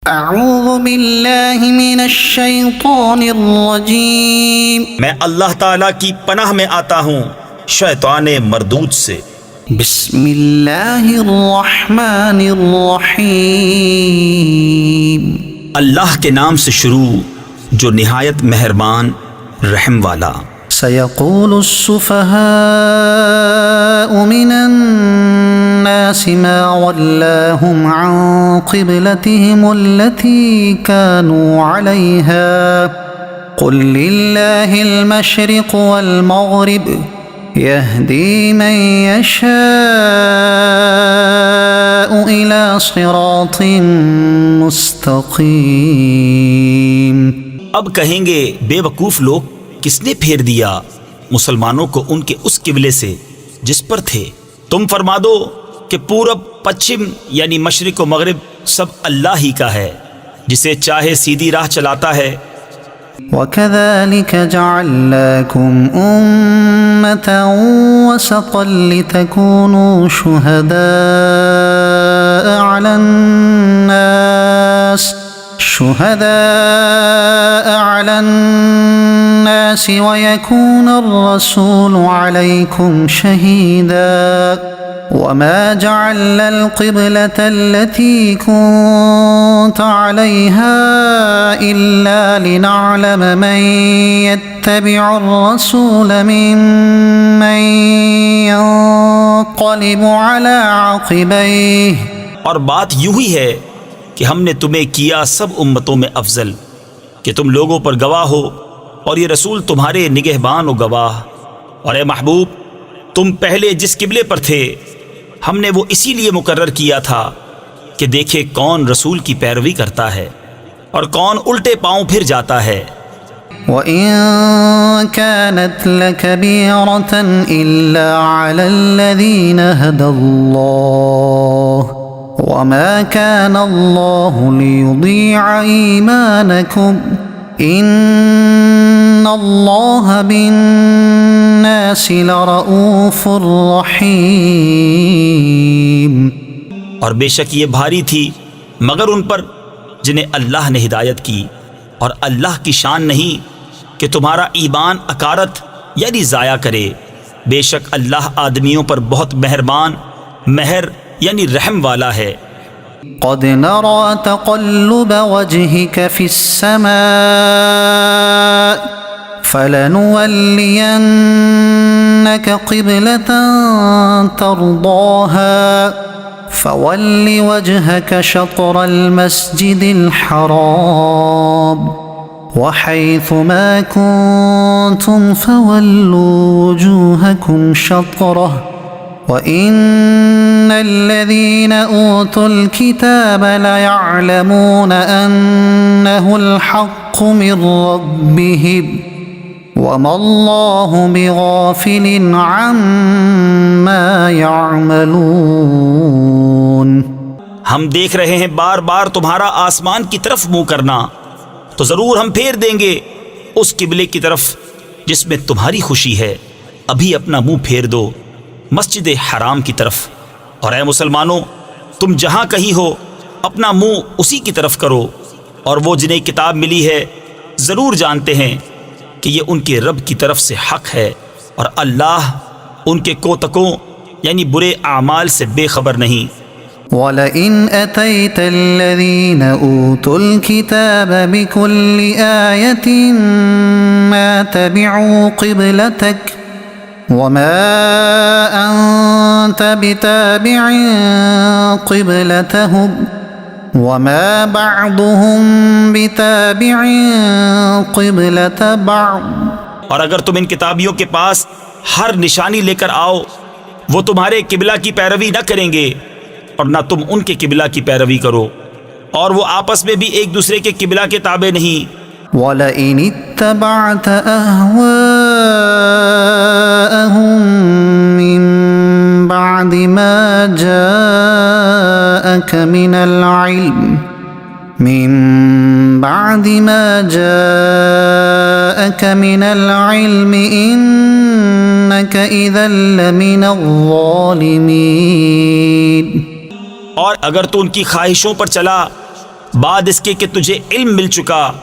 अऊज़ु बिल्लाहि मिनश शैतानिर्रजीम। मैं अल्लाह ताला की पनाह में आता हूँ शैतान मरदूद से। बिस्मिल्लाहिर्रहमानिर्रहीम। अल्लाह के नाम से शुरू जो निहायत मेहरबान रहम वाला। सयक़ूलुस्सुफ़हाउ मिनन्नासि मा वल्लाहुम अन क़िबलतिहिमुल्लती कानू अलैहा क़ुल लिल्लाहिल मशरिक़ु वल मग़रिब यहदी मन यशाअु इला सिरातिन मुस्तक़ीम। अब कहेंगे बेवकूफ़ लोग, किसने फेर दिया मुसलमानों को उनके उस किबले से जिस पर थे। तुम फरमा दो कि पूरब पश्चिम यानी मशरिक़ व मग़रिब सब अल्लाह ही का है, जिसे चाहे सीधी राह चलाता है। वकज़ालिक जअलनाकुम उम्मतन वसतन लितकूनू शुहदाअ अलन्नास वयकूनर रसूलु अलैकुम शहीदा वमा जअलनल क़िबलतल्लती कुन्त अलैहा इल्ला लिनअलम मन यत्तबिउर रसूल मिम्मन यन्क़लिबु अला अक़िबैहि। और बात यूं ही है कि हमने तुम्हें किया सब उम्मतों में अफजल कि तुम लोगों पर गवाह हो, और ये रसूल तुम्हारे निगहबान व गवाह। और ए महबूब, तुम पहले जिस किबले पर थे हमने वो इसीलिए मुकर्रर किया था कि देखे कौन रसूल की पैरवी करता है और कौन उल्टे पांव फिर जाता है। वइन कानत लकबीरतन इल्ला अलल्लज़ीना हदल्लाह वमा कानल्लाहु लियुदीअ ईमानकुम इन्नल्लाह बिन्नासि लरऊफुर रहीम। और बेशक ये भारी थी मगर उन पर जिन्हें अल्लाह ने हिदायत की, और अल्लाह की शान नहीं कि तुम्हारा ईमान अकारत यानी ज़ाया करे। बेशक अल्लाह आदमियों पर बहुत मेहरबान महर यानी रहम वाला है। क़द नरा तक़ल्लुब वजहिक फ़िस्समाअ फ़लनुवल्लियन्नक क़िबलतन तर्दाहा फ़वल्लि वजहक शत्रल मस्जिदिल हराम वहैथुमा कुन्तुम फ़वल्लू वुजूहकुम शत्रह वइन्नल्लज़ीन ऊतुल किताब लयअलमून अन्नहुल हक़्क़ु मिर रब्बिहिम वमल्लाहु बिगाफ़िलिन अम्मा यअमलून। हम देख रहे हैं बार बार तुम्हारा आसमान की तरफ मुँह करना, तो ज़रूर हम फेर देंगे उस किबले की तरफ जिसमें तुम्हारी खुशी है। अभी अपना मुँह फेर दो मस्जिद हराम की तरफ। और ऐ मुसलमानों, तुम जहाँ कहीं हो अपना मुँह उसी की तरफ करो। और वो जिन्हें किताब मिली है ज़रूर जानते हैं कि ये उनके रब की तरफ से हक़ है, और अल्लाह उनके कोतकों यानी बुरे आमाल से बेखबर नहीं। वलइन अतैतल्लज़ीन ऊतुल किताब बिकुल्लि आयतिन मा तबिउ क़िबलतक वमा अन्त बिताबिइन क़िबलतहुम वमा बअदुहुम बिताबिइन क़िबलत बअद। और अगर तुम इन किताबियों के पास हर निशानी लेकर आओ, वो तुम्हारे किबला की पैरवी न करेंगे और न तुम उनके किबला की पैरवी करो, और वो आपस में भी एक दूसरे के किबला के ताबे नहीं। वलइन इत्तबअत अहवाअहुम मिन बअदि मा जाअक मिनल इल्म मिन बअदि मा जाअक मिनल इल्मि इन्नक इज़न लमिनज़्ज़ालिमीन। और अगर तू उनकी ख्वाहिशों पर चला बाद इसके कि तुझे इल्म मिल चुका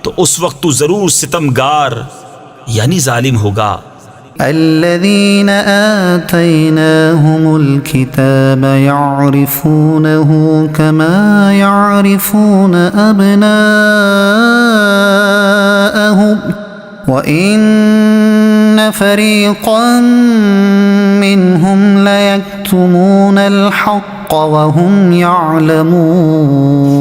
तो उस वक्त तू जरूर सितमगार यानी जालिम होगा। الذين آتيناهم الكتاب يعرفونه كما يعرفون أبناءهم وإن فريقا منهم ليكتمون الحق وهم يعلمون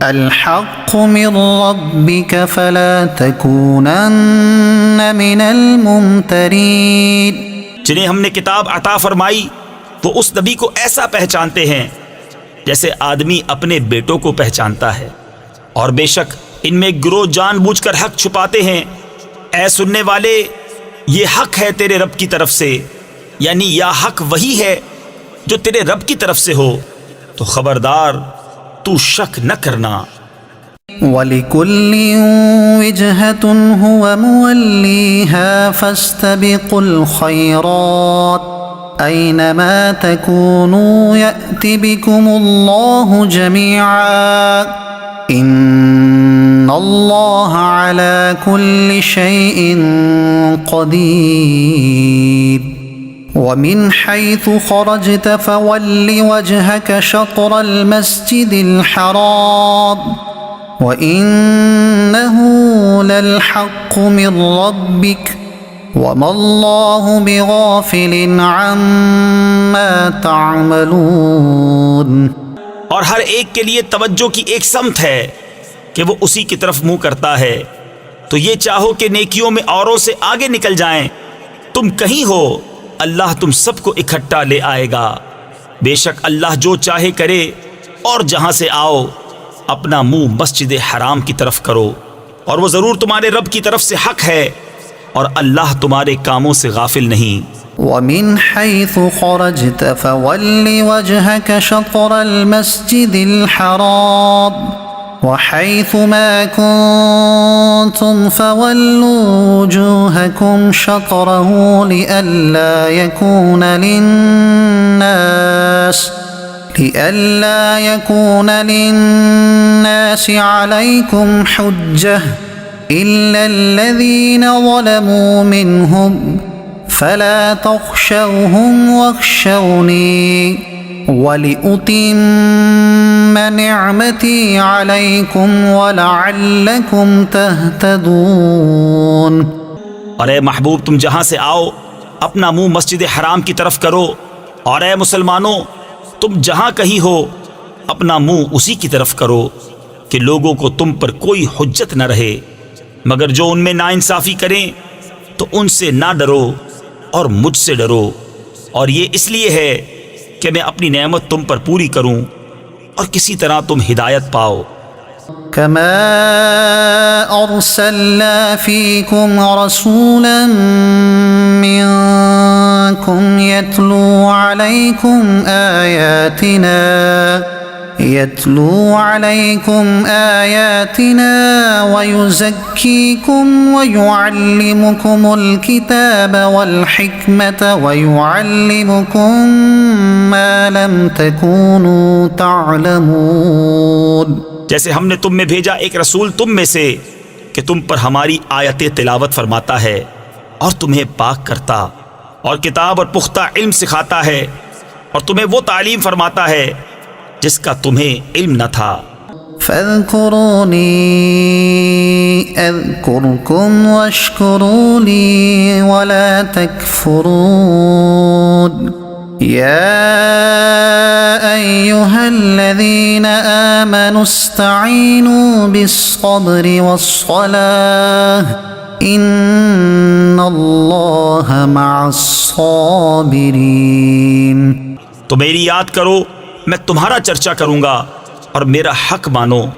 الحق من ربك فلا تكونن من الممترين। जिन्हें हमने किताब अता फरमाई वो उस नबी को ऐसा पहचानते हैं जैसे आदमी अपने बेटों को पहचानता है, और बेशक इनमें गिरोह जानबूझकर हक छुपाते हैं। ऐ सुनने वाले, ये हक है तेरे रब की तरफ से, यानी या हक वही है जो तेरे रब की तरफ से हो, तो खबरदार तू शक न करना। वलिकुल्ल विजहत हुवा मुवल्लीहा फस्तबिकुल खैरात ऐनमा तकूनू यअति बिकुमुल्लाहु जमीआ इन्नल्लाह अला कुल्लि शैइन क़दीर। वमिन हैथु खरजत फवल्लि वजहक शत्रल मस्जिदिल हराम वइन्नहु लल हक़्क़ु मिर रब्बिक वमल्लाहु बिगाफिलिन अम्मा तअमलून। और हर एक के लिए तवज्जो की एक समत है कि वो उसी की तरफ मुंह करता है। तो ये चाहो कि नेकियों में औरों से आगे निकल जाएं, तुम कहीं हो अल्लाह तुम सबको इकट्ठा ले आएगा। बेशक अल्लाह जो चाहे करे, और जहां से आओ अपना मुंह मस्जिद हराम की तरफ करो, और वो जरूर तुम्हारे रब की तरफ से हक है, और अल्लाह तुम्हारे कामों से गाफिल नहीं। वमिन हैथु खरजत फवल्लि वजहक शत्रल मस्जिदिल हराम वहैथु मा कुन्तुम फवल्लू वुजूहकुम शत्रहु लिअल्ला यकून लिन्नास अलैकुम हुज्जह इल्ला الذين ظلموا منهم فلا تخشوهم واخشوني ولأتم نعمتي عليكم ولعلكم تهتدون। और ए महबूब, तुम जहां से आओ अपना मुंह मस्जिद हराम की तरफ करो, और ए मुसलमानों, तुम जहां कहीं हो अपना मुंह उसी की तरफ करो कि लोगों को तुम पर कोई हुज्जत न रहे, मगर जो उनमें नाइंसाफ़ी करें तो उनसे ना डरो और मुझसे डरो, और ये इसलिए है कि मैं अपनी नेमत तुम पर पूरी करूं और किसी तरह तुम हिदायत पाओ। कमा अरसलना फीकुम रसूलन मिनकुम यतलू अलैकुम आयातिना वयुज़क्कीकुम वयुअल्लिमुकुमुल किताब वल हिकमत वयुअल्लिमुकुम मा लम तकूनू तअलमून। जैसे हमने तुम में भेजा एक रसूल तुम में से कि तुम पर हमारी आयतें तिलावत फरमाता है और तुम्हें पाक करता और किताब और पुख्ता इल्म सिखाता है, और तुम्हें वो तालीम फरमाता है जिसका तुम्हें इल्म न था। फ़ज़कुरूनी अज़कुरकुम वश्कुरूली वला तकफुरून। या अय्युहल्लज़ीना आमनू इस्तईनू बिस्सब्रि वस्सलाह इन्नल्लाहा मअस्साबिरीन। तो मेरी याद करो, मैं तुम्हारा चर्चा करूंगा, और मेरा हक मानो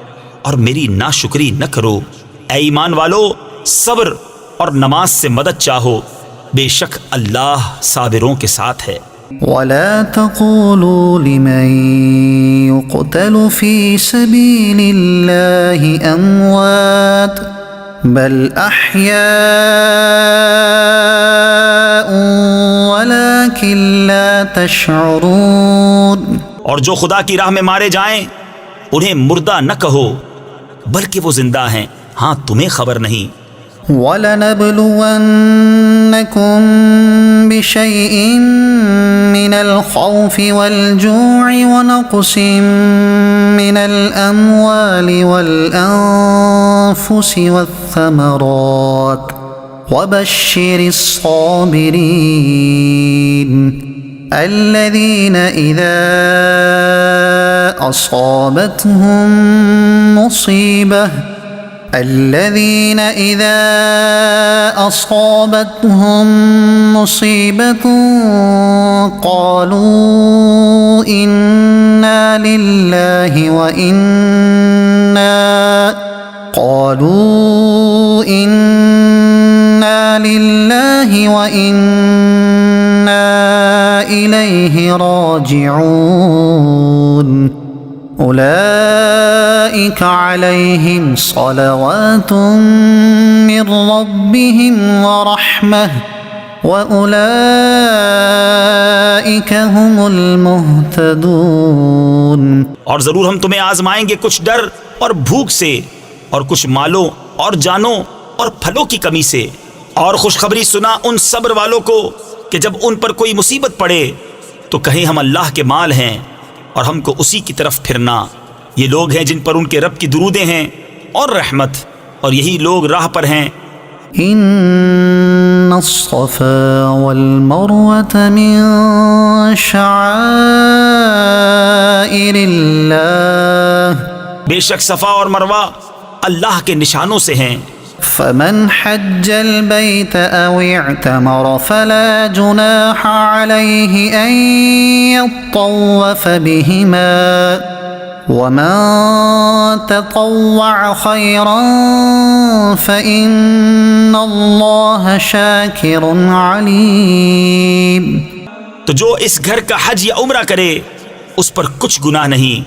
और मेरी नाशुक्री न करो। ऐ ईमान वालो, सब्र और नमाज से मदद चाहो, बेशक अल्लाह साबिरों के साथ है। वला तक़ूलू लिमन युक़तलु फ़ी सबीलिल्लाहि अमवात बल अहयाउन वलाकिन ला तशऊरून। और जो खुदा की राह में मारे जाएं उन्हें मुर्दा न कहो बल्कि वो जिंदा हैं, हाँ तुम्हें खबर नहीं। वलनब्लुवन्नकुम बिशैइन मिनल खौफि वल जू'i व नक़्सिम मिनल अम्वालि वल अन्फुसि वत्थमरात वबश्शिरिस साबिरीन الذين إذا أصابتهم مصيبة قالوا إنا لله وإنا إليه راجعون أولئك عليهم صلوات من ربهم ورحمة وأولئك هم المهتدون। और जरूर हम तुम्हें आजमाएंगे कुछ डर और भूख से, और कुछ मालों और जानों और फलों की कमी से। और खुशखबरी सुना उन सब्र वालों को कि जब उन पर कोई मुसीबत पड़े तो कहें हम अल्लाह के माल हैं और हमको उसी की तरफ फिरना। ये लोग हैं जिन पर उनके रब की दुरूदें हैं और रहमत, और यही लोग राह पर हैं। इन्नस्सफ़ा वल मरवत मिन शआइरिल्लाह, बेशक सफ़ा और मरवा अल्लाह के निशानों से हैं। फमन हज्जल बैत औ इअतमर फला जुनाह अलैहि अन यत्तव्वफ़ बिहिमा वमन ततव्वअ खैरन फ़इन्नल्लाह शाकिरुन अलीम। तो जो इस घर का हज या उम्रा करे उस पर कुछ गुनाह नहीं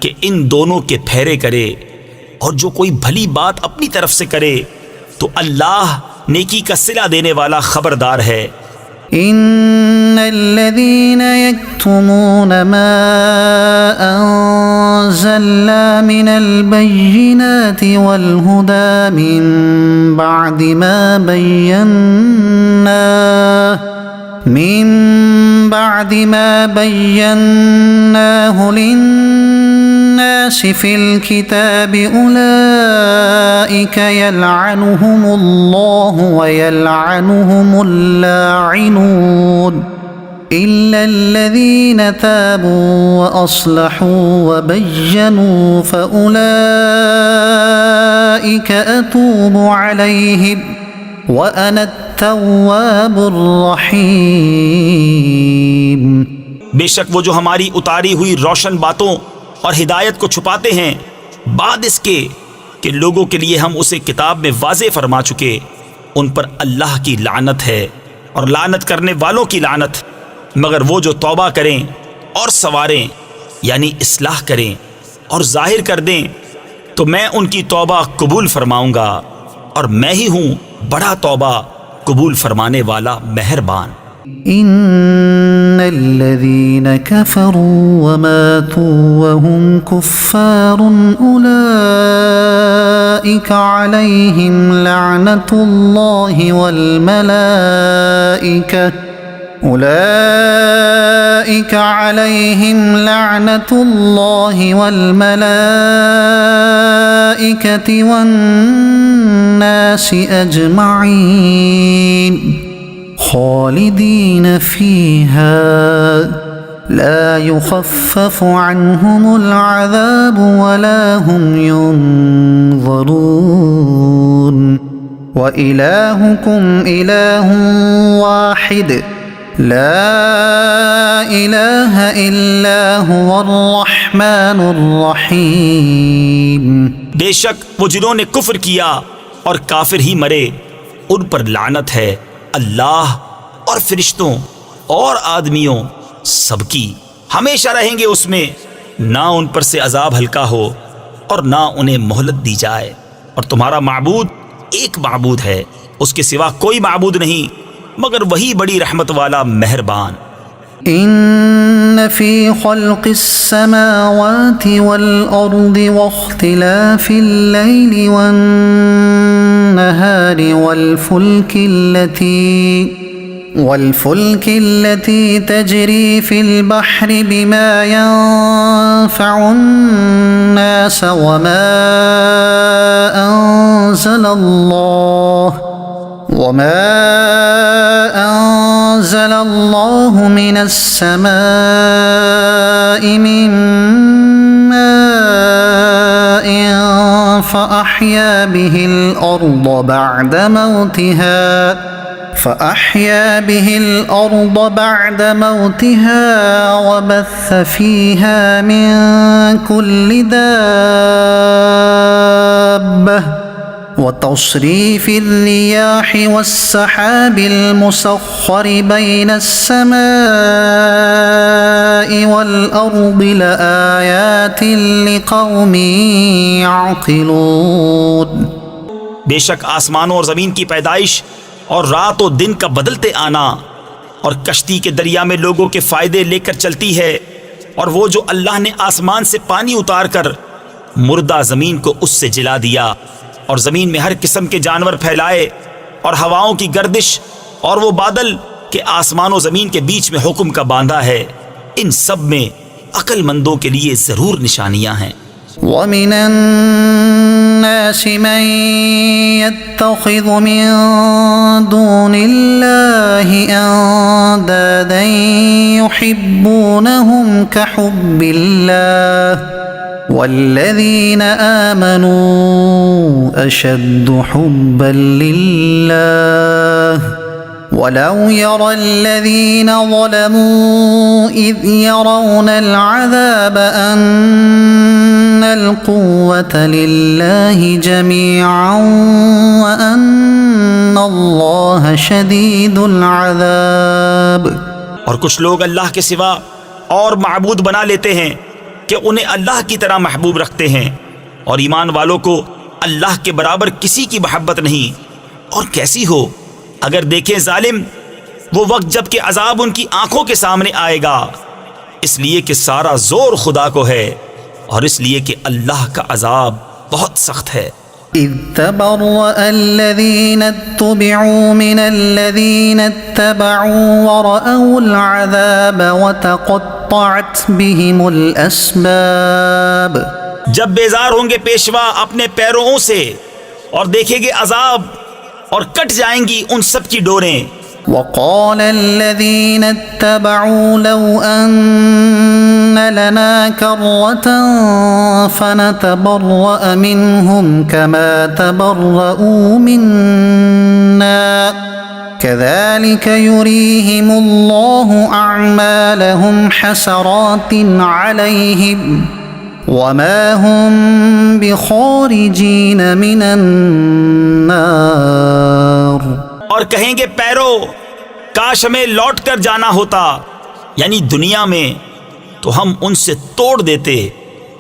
कि इन दोनों के फेरे करे, और जो कोई भली बात अपनी तरफ से करे तो अल्लाह नेकी का सिला देने वाला खबरदार है। इन्नल्लज़ीन यक्तुमून मा अंज़लना मिनल बय्यिनाति वल हुदा मिन बअदि मा बय्यन्नाहु लिन्नासि फिल किताबि उलाइका यलअनुहुमुल्लाहु व यलअनुहुमुल लाइनून इल्लल्लज़ीन ताबू व अस्लहू व बय्यनू फउलाइका अतूबु अलैहिम व अना अत-तव्वाबुर रहीम। बेशक वो जो हमारी उतारी हुई रोशन बातों और हिदायत को छुपाते हैं बाद इसके कि लोगों के लिए हम उसे किताब में वाज़े फरमा चुके, उन पर अल्लाह की लानत है और लानत करने वालों की लानत। मगर वो जो तौबा करें और सवारें यानी इस्लाह करें और जाहिर कर दें तो मैं उनकी तौबा कबूल फरमाऊंगा, और मैं ही हूँ बड़ा तौबा कबूल फरमाने वाला मेहरबान। इन्नल्लज़ीन कफ़रू व मातू व हुम कुफ़्फ़ारुन उलाइका अलैहिम लअनतुल्लाहि वल मलाइका उलाइका अलैहिम लअनतुल्लाहि वल मलाइकति वन नासि अजमईन खालिदीन फीहा ला युखफ़्फ़फ़ु अन्हुमुल अज़ाब वला हुम युनज़रून व इलाहुकुम इलाहुन वाहिद ला इलाहा इल्ला हुवर रहमानुर रहीम। बेशक वो जिन्होंने कुफ्र किया और काफिर ही मरे उन पर लानत है अल्लाह और फरिश्तों और आदमियों सबकी, हमेशा रहेंगे उसमें, ना उन पर से अजाब हल्का हो और ना उन्हें मोहलत दी जाए। और तुम्हारा माबूद एक माबूद है, उसके सिवा कोई माबूद नहीं मगर वही बड़ी रहमत वाला मेहरबान। إن في خلق السماوات والأرض واختلاف الليل والنهار والفلك التي تجري في البحر بما ينفع الناس وما أنزل الله من السماء من ماء فأحيا به الأرض بعد موتها وبث فيها من كل دابة وتصريف الرياح والسحاب المسخر بين السماء والأرض لآيات لقوم يعقلون। बेशक आसमानों और ज़मीन की पैदाइश और रात और दिन का बदलते आना और कश्ती के दरिया में लोगों के फ़ायदे लेकर चलती है, और वो जो अल्लाह ने आसमान से पानी उतार कर मुर्दा ज़मीन को उससे जिला दिया और ज़मीन में हर किस्म के जानवर फैलाए, और हवाओं की गर्दिश और वो बादल के आसमान और ज़मीन के बीच में हुक्म का बांधा है, इन सब में अक्लमंदों के लिए ज़रूर निशानियाँ हैं। وَمِنَ النَّاسِ مَن يَتَّخِذُ مِن دُونِ اللَّهِ أَندَادًا يُحِبُّونَهُمْ كَحُبِّ اللَّهِ والذين آمنوا أشد حبا لله ولو يرى الذين ظلموا إذ يرون العذاب أن القوة لله جميعا وأن الله شديد العذاب। और कुछ लोग अल्लाह के सिवा और माबूद बना लेते हैं कि उन्हें अल्लाह की तरह महबूब रखते हैं, और ईमान वालों को अल्लाह के बराबर किसी की मोहब्बत नहीं। और कैसी हो अगर देखें जालिम वो वक्त जब कि अजाब उनकी आंखों के सामने आएगा, इसलिए कि सारा जोर खुदा को है और इसलिए कि अल्लाह का अजाब बहुत सख्त है। إذ تبرأ الذين اتبعوا من الذين اتبعوا ورأوا العذاب وتقطعت بهم الأسباب। जब बेजार होंगे पेशवा अपने पैरों से और देखेंगे अजाब और कट जाएंगी उन सब की डोरें। وقال الذين اتبعوا لو أن لنا كرة فنتبرأ منهم كما تبرؤوا منا كذلك يريهم الله أعمالهم حسرات عليهم وما هم بخارجين من النار। और कहेंगे पैरो, काश हमें लौट कर जाना होता यानी दुनिया में, तो हम उनसे तोड़ देते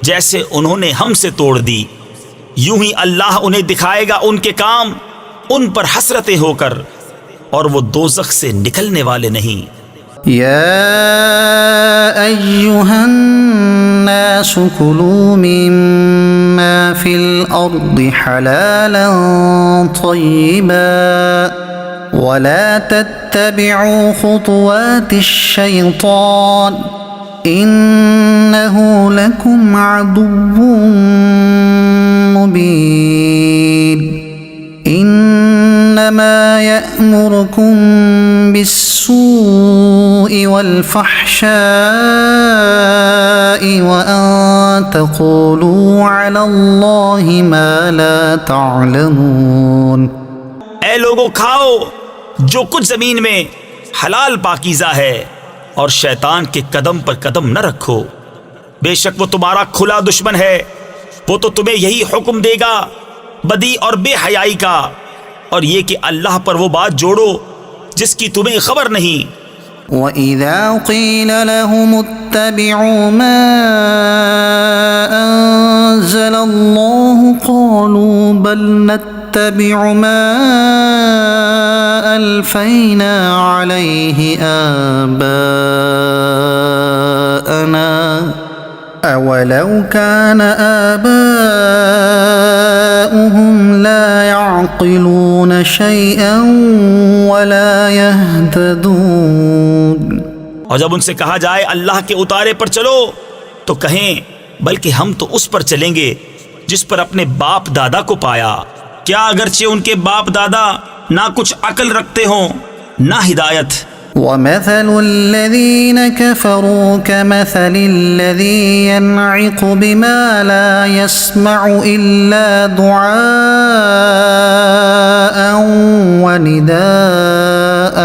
जैसे उन्होंने हमसे तोड़ दी। यूं ही अल्लाह उन्हें दिखाएगा उनके काम उन पर हसरतें होकर, और वो दोज़ख से निकलने वाले नहीं। या अय्युहन्नास कुलू मिम्मा फिल अर्दि हलालन तय्यिबा वला तत्तबिउ खुतुवातिश शैतान इन्नहु लकुम अदुव्वुम मुबीन। इन्नमा यअमुरुकुम बिस्सूइ वल्फहशाइ वअन तक़ूलू अलल्लाहि मा ला तअलमून। ऐ लोगों, खाओ जो कुछ जमीन में हलाल पाकीज़ा है, और शैतान के कदम पर कदम न रखो, बेशक वो तुम्हारा खुला दुश्मन है। वो तो तुम्हें यही हुक्म देगा बदी और बेहयाई का, और ये कि अल्लाह पर वो बात जोड़ो जिसकी तुम्हें खबर नहीं। वइज़ा क़ील लहुम इत्तबिउ मा अन्ज़लल्लाहु क़ालू बल نتبع ما ألفينا عليه آباءنا أولو كان آباؤهم لا يعقلون شيئا ولا يهتدون। और जब उनसे कहा जाए अल्लाह के उतारे पर चलो तो कहें बल्कि हम तो उस पर चलेंगे जिस पर अपने बाप दादा को पाया। क्या अगरचे उनके बाप दादा ना कुछ अकल रखते हों ना हिदायत। ومثل الذين كفروا كمثل الذي ينعق بما لا يسمع إلا دعاء ونداء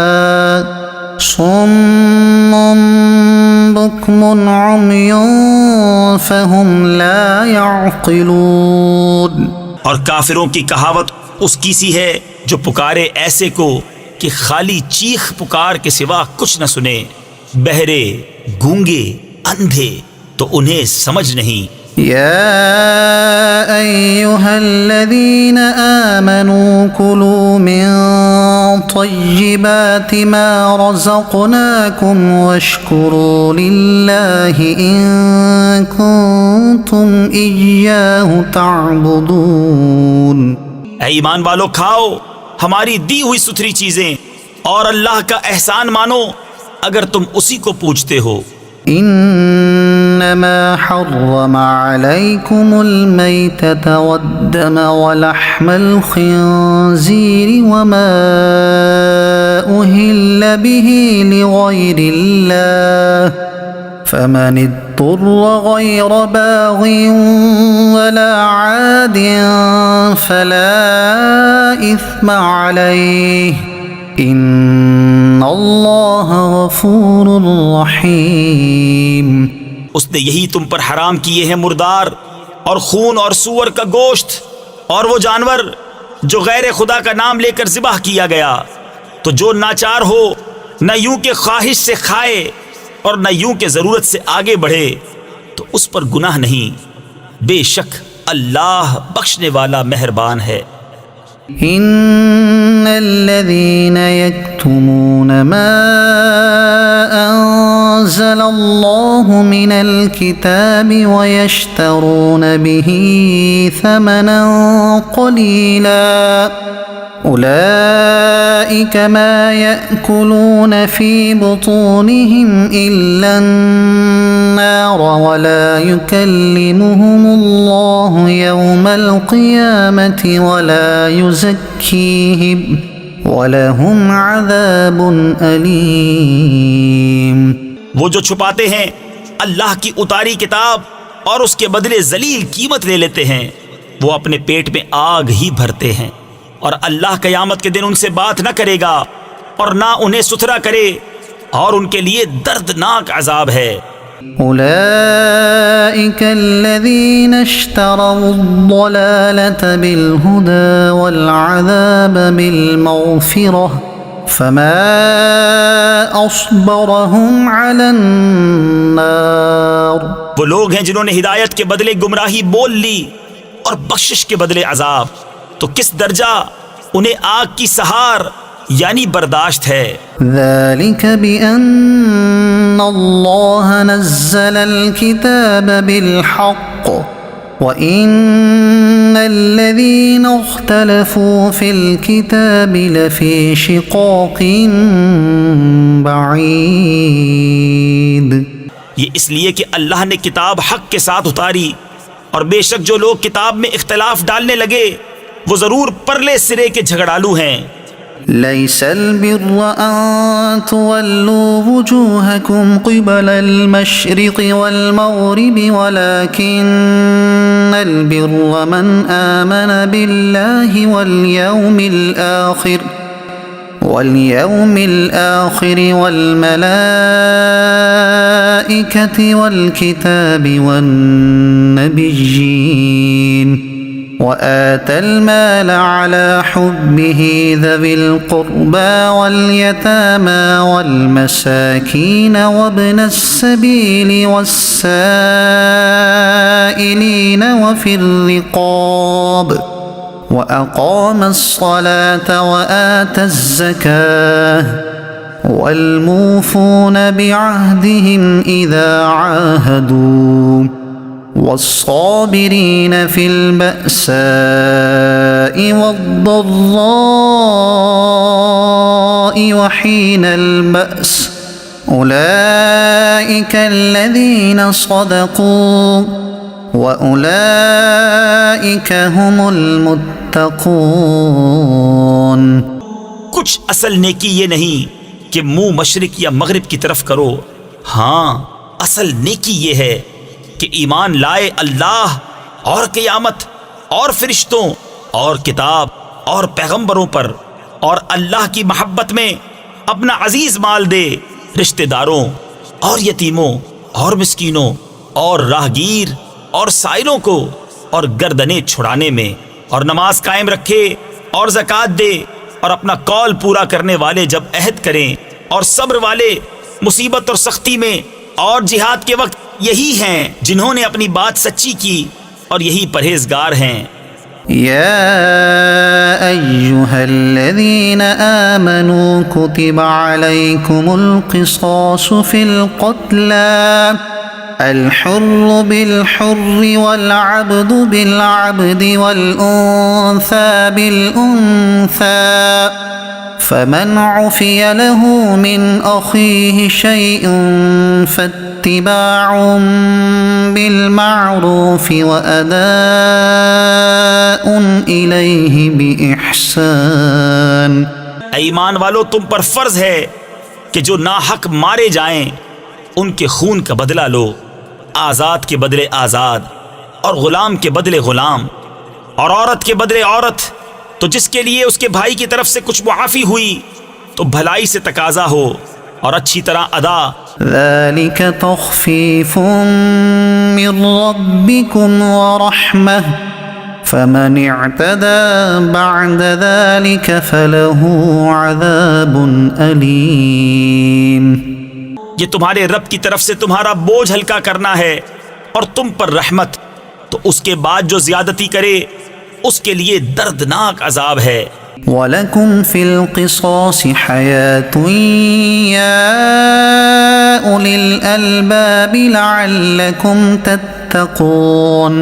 صم بكم عمي فهم لا يعقلون। और काफिरों की कहावत उसकी सी है जो पुकारे ऐसे को कि खाली चीख पुकार के सिवा कुछ न सुने। बहरे, गूंगे, अंधे तो उन्हें समझ नहीं। या अय्युहल्लज़ीन आमनू कुलू मिन तय्यिबाति मा रज़क़नाकुम वश्कुरू लिल्लाहि इन कुंतुम इय्याहु तअबुदून। ऐ ईमान वालों, खाओ हमारी दी हुई सुथरी चीजें और अल्लाह का एहसान मानो अगर तुम उसी को पूजते हो। इन्नमा हर्रम अलैकुमुल मैतत वद्दम वलहमल खिंज़ीर वमा उहिल्ल बिही लिगैरिल्लाह फमन इत्तुर्र गैर बाग़िन वला आदिन फला इस्म अलैहि इन्नल्लाह गफूरुर रहीम। उसने यही तुम पर हराम किए हैं मुर्दार और खून और सूअर का गोश्त और वो जानवर जो गैर खुदा का नाम लेकर ज़िबाह किया गया। तो जो नाचार हो न यूं के ख्वाहिश से खाए और न यूं के ज़रूरत से आगे बढ़े तो उस पर गुनाह नहीं। बेशक अल्लाह बख्शने वाला मेहरबान है। इन्नल्लज़ीन यक्तुमून मा अंज़लल्लाहु मिनल किताबि वयश्तरून बिही समनन क़लीला उलाइक मा यअकुलून फी बुतूनिहिम इल्ला अन्नार वला युकल्लिमुहुमुल्लाहु यौमल क़ियामति वला युज़क्कीहिम वलहुम अज़ाबुन अलीम। वो जो छुपाते हैं अल्लाह की उतारी किताब और उसके बदले जलील कीमत ले लेते हैं वो अपने पेट में आग ही भरते हैं और अल्लाह क़यामत के दिन उनसे बात न करेगा और ना उन्हें सुथरा करे और उनके लिए दर्दनाक अजाब है। उलाइक अल्लज़ीन इश्तरवुद्दलालत बिलहुदा वलअज़ाब बिलमग़फ़िरह फमा अस्बरहुम अलन्नार। वो लोग हैं जिन्होंने हिदायत के बदले गुमराही बोल ली और बख्शिश के बदले अजाब। तो किस दर्जा उन्हें आग की सहार यानी बर्दाश्त है। ज़ालिक बिअन्नल्लाह नज़्ज़लल किताब बिलहक़्क़ व इन्नल्लज़ीन इख्तलफ़ू फ़िल किताबि लफ़ी शिक़ाक़िन बईद। ये इसलिए कि अल्लाह ने किताब हक के साथ उतारी और बेशक जो लोग किताब में इख्तलाफ डालने लगे वो जरूर परले सिरे के झगड़ालू हैं। लैसल बिर्र अन तुवल्लू वुजूहकुम क़िबलल मशरिक़ि वल मग़रिबि वलाकिन्नल बिर्र मन आमन बिल्लाहि वल यौमिल आखिर वल मलाइकति वल किताबि वन नबिय्यीन وآتى المال على حبه ذوي القربى واليتامى والمساكين وابن السبيل والسائلين وفي الرقاب وأقام الصلاة وآتى الزكاة والموفون بعهدهم إذا عاهدوا والصابرين في البأساء والضراء وحين البأس أولئك الذين صدقوا وأولئك هم المتقون। कुछ असल नेकी ये नहीं कि मुंह मशरिक या मगरिब की तरफ करो। हाँ, असल नेकी ये है कि ईमान लाए अल्लाह और क़यामत और फरिश्तों और किताब और पैगंबरों पर, और अल्लाह की मोहब्बत में अपना अजीज माल दे रिश्तेदारों और यतीमों और मिस्कीनों और राहगीर और साइलों को, और गर्दनें छुड़ाने में, और नमाज कायम रखे और ज़कात दे, और अपना कौल पूरा करने वाले जब अहद करें, और सब्र वाले मुसीबत और सख्ती में और जिहाद के वक्त यही हैं जिन्होंने अपनी बात सच्ची की, और यही परहेजगार हैं। या अय्युहल्लज़ीना आमनू कुतिबा अलैकुमुल क़िसासु फ़िल क़त्ला अल-हुर्रु बिल-हुर्रि वल-अब्दु बिल-अब्दि वल-उन्सा बिल-उन्सा फमन उफ़िय लहू मिन अख़ीहि शैउन फत्तिबाउन बिल-मअरूफ़ि व अदाउन इलैहि बिइहसान। ईमान वालों, तुम पर फर्ज है कि जो नाहक मारे जाएं उनके खून का बदला लो, आज़ाद के बदले आज़ाद, और गुलाम के बदले गुलाम, और औरत के बदले औरत। तो जिसके लिए उसके भाई की तरफ से कुछ मुआफ़ी हुई तो भलाई से तकाजा हो और अच्छी तरह अदा। ज़ालिक तख़फ़ीफ़ुम मिन रब्बिकुम व रहमह फमन इअतदा बअद ज़ालिक फलहु अज़ाबुन अलीम। ये तुम्हारे रब की तरफ से तुम्हारा बोझ हल्का करना है और तुम पर रहमत, तो उसके बाद जो ज्यादती करे उसके लिए दर्दनाक अजाब है। वलकुम फिल क़िसासि हयातुन या उलिल अलबाबि लअल्लकुम तत्तक़ून।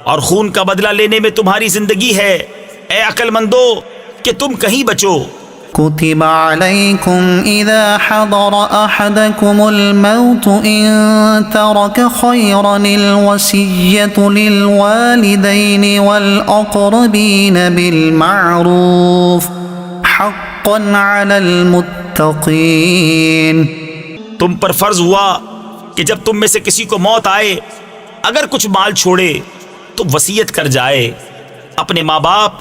और खून का बदला लेने में तुम्हारी जिंदगी है, ए अक्लमंदो, कि तुम कहीं बचो। कुतिबा अलैकुम इज़ा हदर अहदकुमुल मौत इन तरक खैरनिल वसिय्यतु लिल वालिदैनि वल अक़रबीन बिल मअरूफ़ हक़्क़न अलल मुत्तक़ीन। तुम पर फर्ज हुआ कि जब तुम में से किसी को मौत आए, अगर कुछ माल छोड़े तो वसीयत कर जाए अपने माँ बाप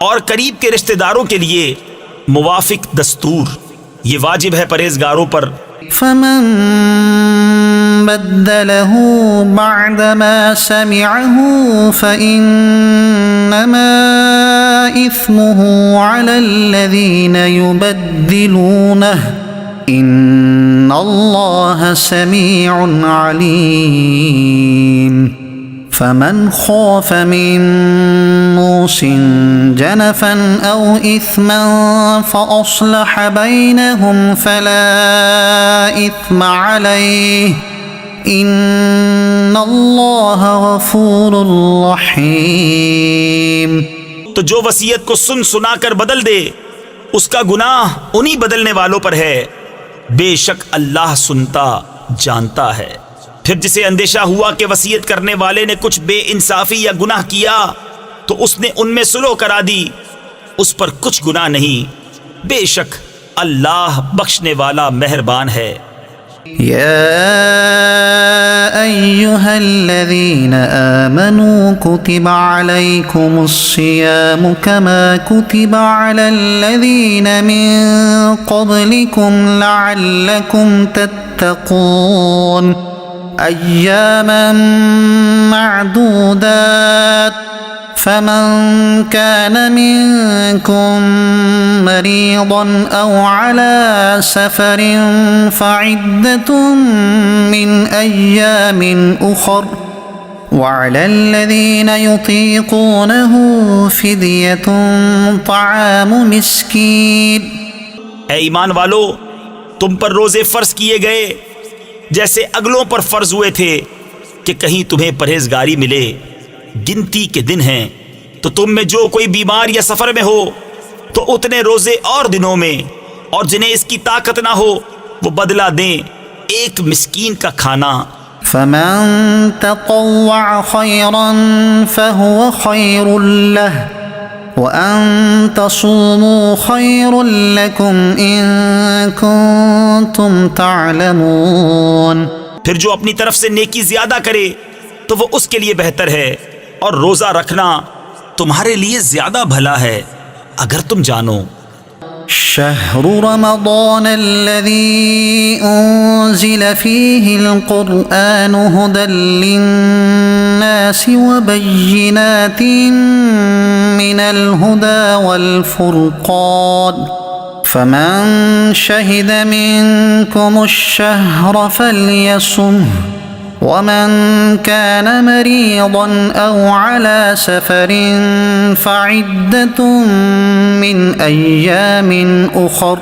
और करीब के रिश्तेदारों के लिए मुवाफिक दस्तूर। ये वाजिब है परहेजगारों पर। फमन बद्दलहु बअदमा समिअहु फइन्नमा इस्मुहु अलल्लज़ीना युबद्दिलूनहु इन्नल्लाह समीउन अलीम। फमन खौफ मिन मूसिन जनफन औ इस्मन फअस्लह बैनहुम फला इस्म अलैहि इन्नल्लाह गफूरुर रहीम। तो जो वसीयत को सुन सुनाकर बदल दे उसका गुनाह उन्हीं बदलने वालों पर है, बेशक अल्लाह सुनता जानता है। फिर जिसे अंदेशा हुआ कि वसीयत करने वाले ने कुछ बेइंसाफी या गुनाह किया तो उसने उनमें सुलह करा दी, उस पर कुछ गुनाह नहीं, बेशक अल्लाह बख्शने वाला मेहरबान है। या अय्युहल्लज़ीना आमनू कुतिबा अलैकुमुस्सियामु कमा कुतिबा अलल्लज़ीना मिन क़ब्लिकुम लअल्लकुम तत्तक़ून अय्यामन मअदूदात फमन कान मिनकुम मरीदन औ अला सफरिन फइद्दतुम मिन अय्यामिन उखर वअला अल्लज़ीना युतीक़ूनहु फ़िद्यतुन ताअमु मिस्कीन। ऐ ईमान वालो, तुम पर रोजे फर्ज किए गए जैसे अगलों पर फर्ज हुए थे कि कहीं तुम्हें परहेजगारी मिले। गिनती के दिन हैं, तो तुम में जो कोई बीमार या सफर में हो तो उतने रोजे और दिनों में, और जिन्हें इसकी ताकत ना हो वो बदला दें एक मिस्कीन का खाना। फमन ततव्वअ खैरन फहुव खैरुल लह व अन तसूमू खैरुल लकुम इन कुंतुम तअलमून। फिर जो अपनी तरफ से नेकी ज्यादा करे तो वो उसके लिए बेहतर है, और रोजा रखना तुम्हारे लिए ज्यादा भला है अगर तुम जानो। शहरु रमज़ान अल्लज़ी उन्ज़िल फ़ीहिल क़ुरआनु हुदल लिन्नासि व बय्यिनातिन मिनल हुदा वल फ़ुरक़ान फ़मन शहिद मिनकुमुश शहर फ़ल्यसुमहु वमन कान मरीज़न औ अला सफ़रिन फ़इद्दतुम मिन अय्यामिन उख़र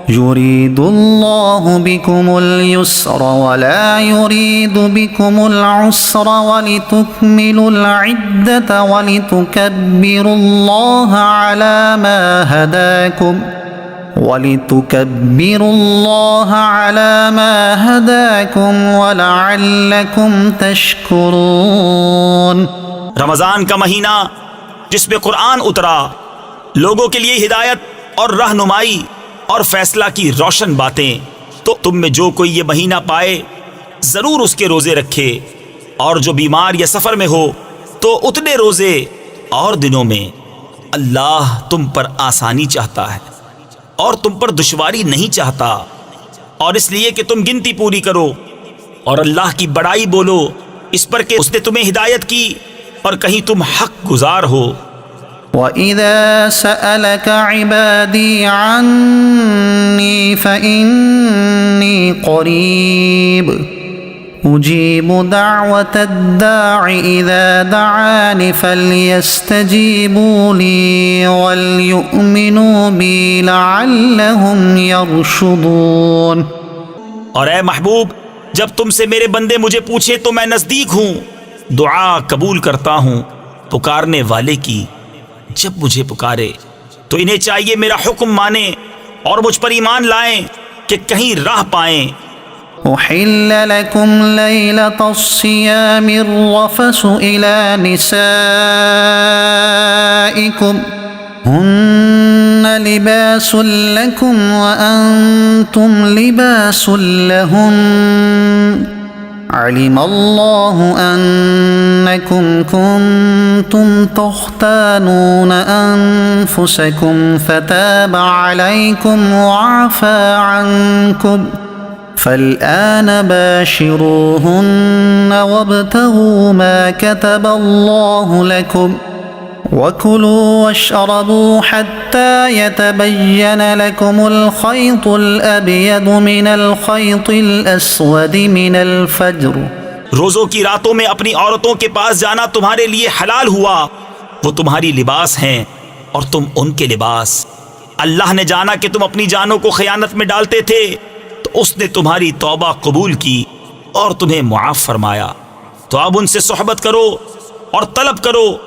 युरीदुल्लाहु बिकुमुल युस्र वला युरीदु बिकुमुल उस्र वलितुकमिलुल इद्दत वलितुकब्बिरुल्लाह अला मा हदाकुम वलितुकब्बिरुल्लाह अला मा हदाकुम वलअल्लकुम तशकुरून। रमजान का महीना जिसमें कुरान उतरा, लोगों के लिए हिदायत और रहनुमाई और फैसला की रोशन बातें, तो तुम में जो कोई ये महीना पाए जरूर उसके रोजे रखे, और जो बीमार या सफर में हो तो उतने रोजे और दिनों में। अल्लाह तुम पर आसानी चाहता है और तुम पर दुश्वारी नहीं चाहता, और इसलिए कि तुम गिनती पूरी करो और अल्लाह की बड़ाई बोलो इस पर कि उसने तुम्हें हिदायत की और कहीं तुम हक गुजार हो। वइज़ा सअलक इबादी अन्नी फ़इन्नी क़रीब उजीबु दाअवतद दाइ इज़ा दआनी फ़ल्यस्तजीबू ली वलयुमिनू बी लअल्लहुम यरशुदून। और ए महबूब, जब तुमसे मेरे बंदे मुझे पूछे तो मैं नज़दीक हूँ, दुआ कबूल करता हूँ पुकारने वाले की। जब मुझे पुकारे तो इन्हें चाहिए मेरा हुक्म माने और मुझ पर ईमान लाएं कि कहीं राह पाएं। उहिल्ल लकुम लैलतस्सियामिर रफ़सु इला निसाइकुम हुन्ना लिबासुल लकुम व अंतुम लिबासुल लहुन अलिमल्लाहु अन्नकुम कुंतुम तख्तानून अनफुसकुम फताब अलैकुम व अफ़ा अन्कुम फ़ल्आन बाशिरूहुन्न वब्तगू मा कतबल्लाहु लकुम वकुलू वश्रबू हत्ता यतबय्यन लकुमुल खैतुल अबयदु मिनल खैतिल अस्वदि मिनल फज्र। रोज़ों की रातों में अपनी औरतों के पास जाना तुम्हारे लिए हलाल हुआ, वो तुम्हारी लिबास हैं और तुम उनके लिबास। अल्लाह ने जाना कि तुम अपनी जानों को खयानत में डालते थे तो उसने तुम्हारी तौबा कबूल की और तुम्हें मुआफ़ फरमाया। तो अब उनसे सोहबत करो और तलब करो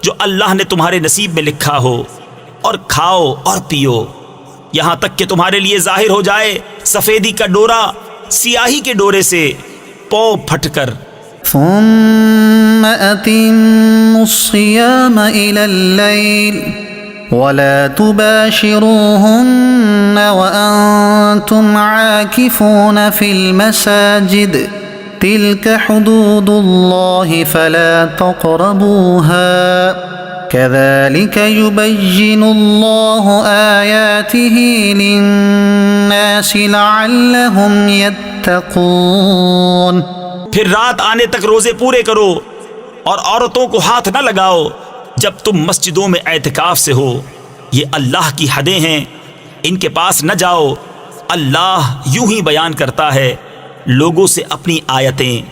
जो अल्लाह ने तुम्हारे नसीब में लिखा हो, और खाओ और पियो यहाँ तक कि तुम्हारे लिए जाहिर हो जाए सफ़ेदी का डोरा सियाही के डोरे से पौ फटकर। सुम्मा अतिम्मुस्सियाम इलल लैल वला तुबाशिरूहुन्न व अंतुम आकिफून फिल मसाजिद तिल्क हुदूदुल्लाहि फला तक़रबूहा कज़ालिक युबय्यिनुल्लाहु आयातिहि लिन्नासि लअल्लहुम यत्तक़ून। फिर रात आने तक रोजे पूरे करो और औरतों को हाथ न लगाओ जब तुम मस्जिदों में एतिकाफ से हो। ये अल्लाह की हदें हैं, इनके पास न जाओ। अल्लाह यूं ही बयान करता है लोगों से अपनी आयतें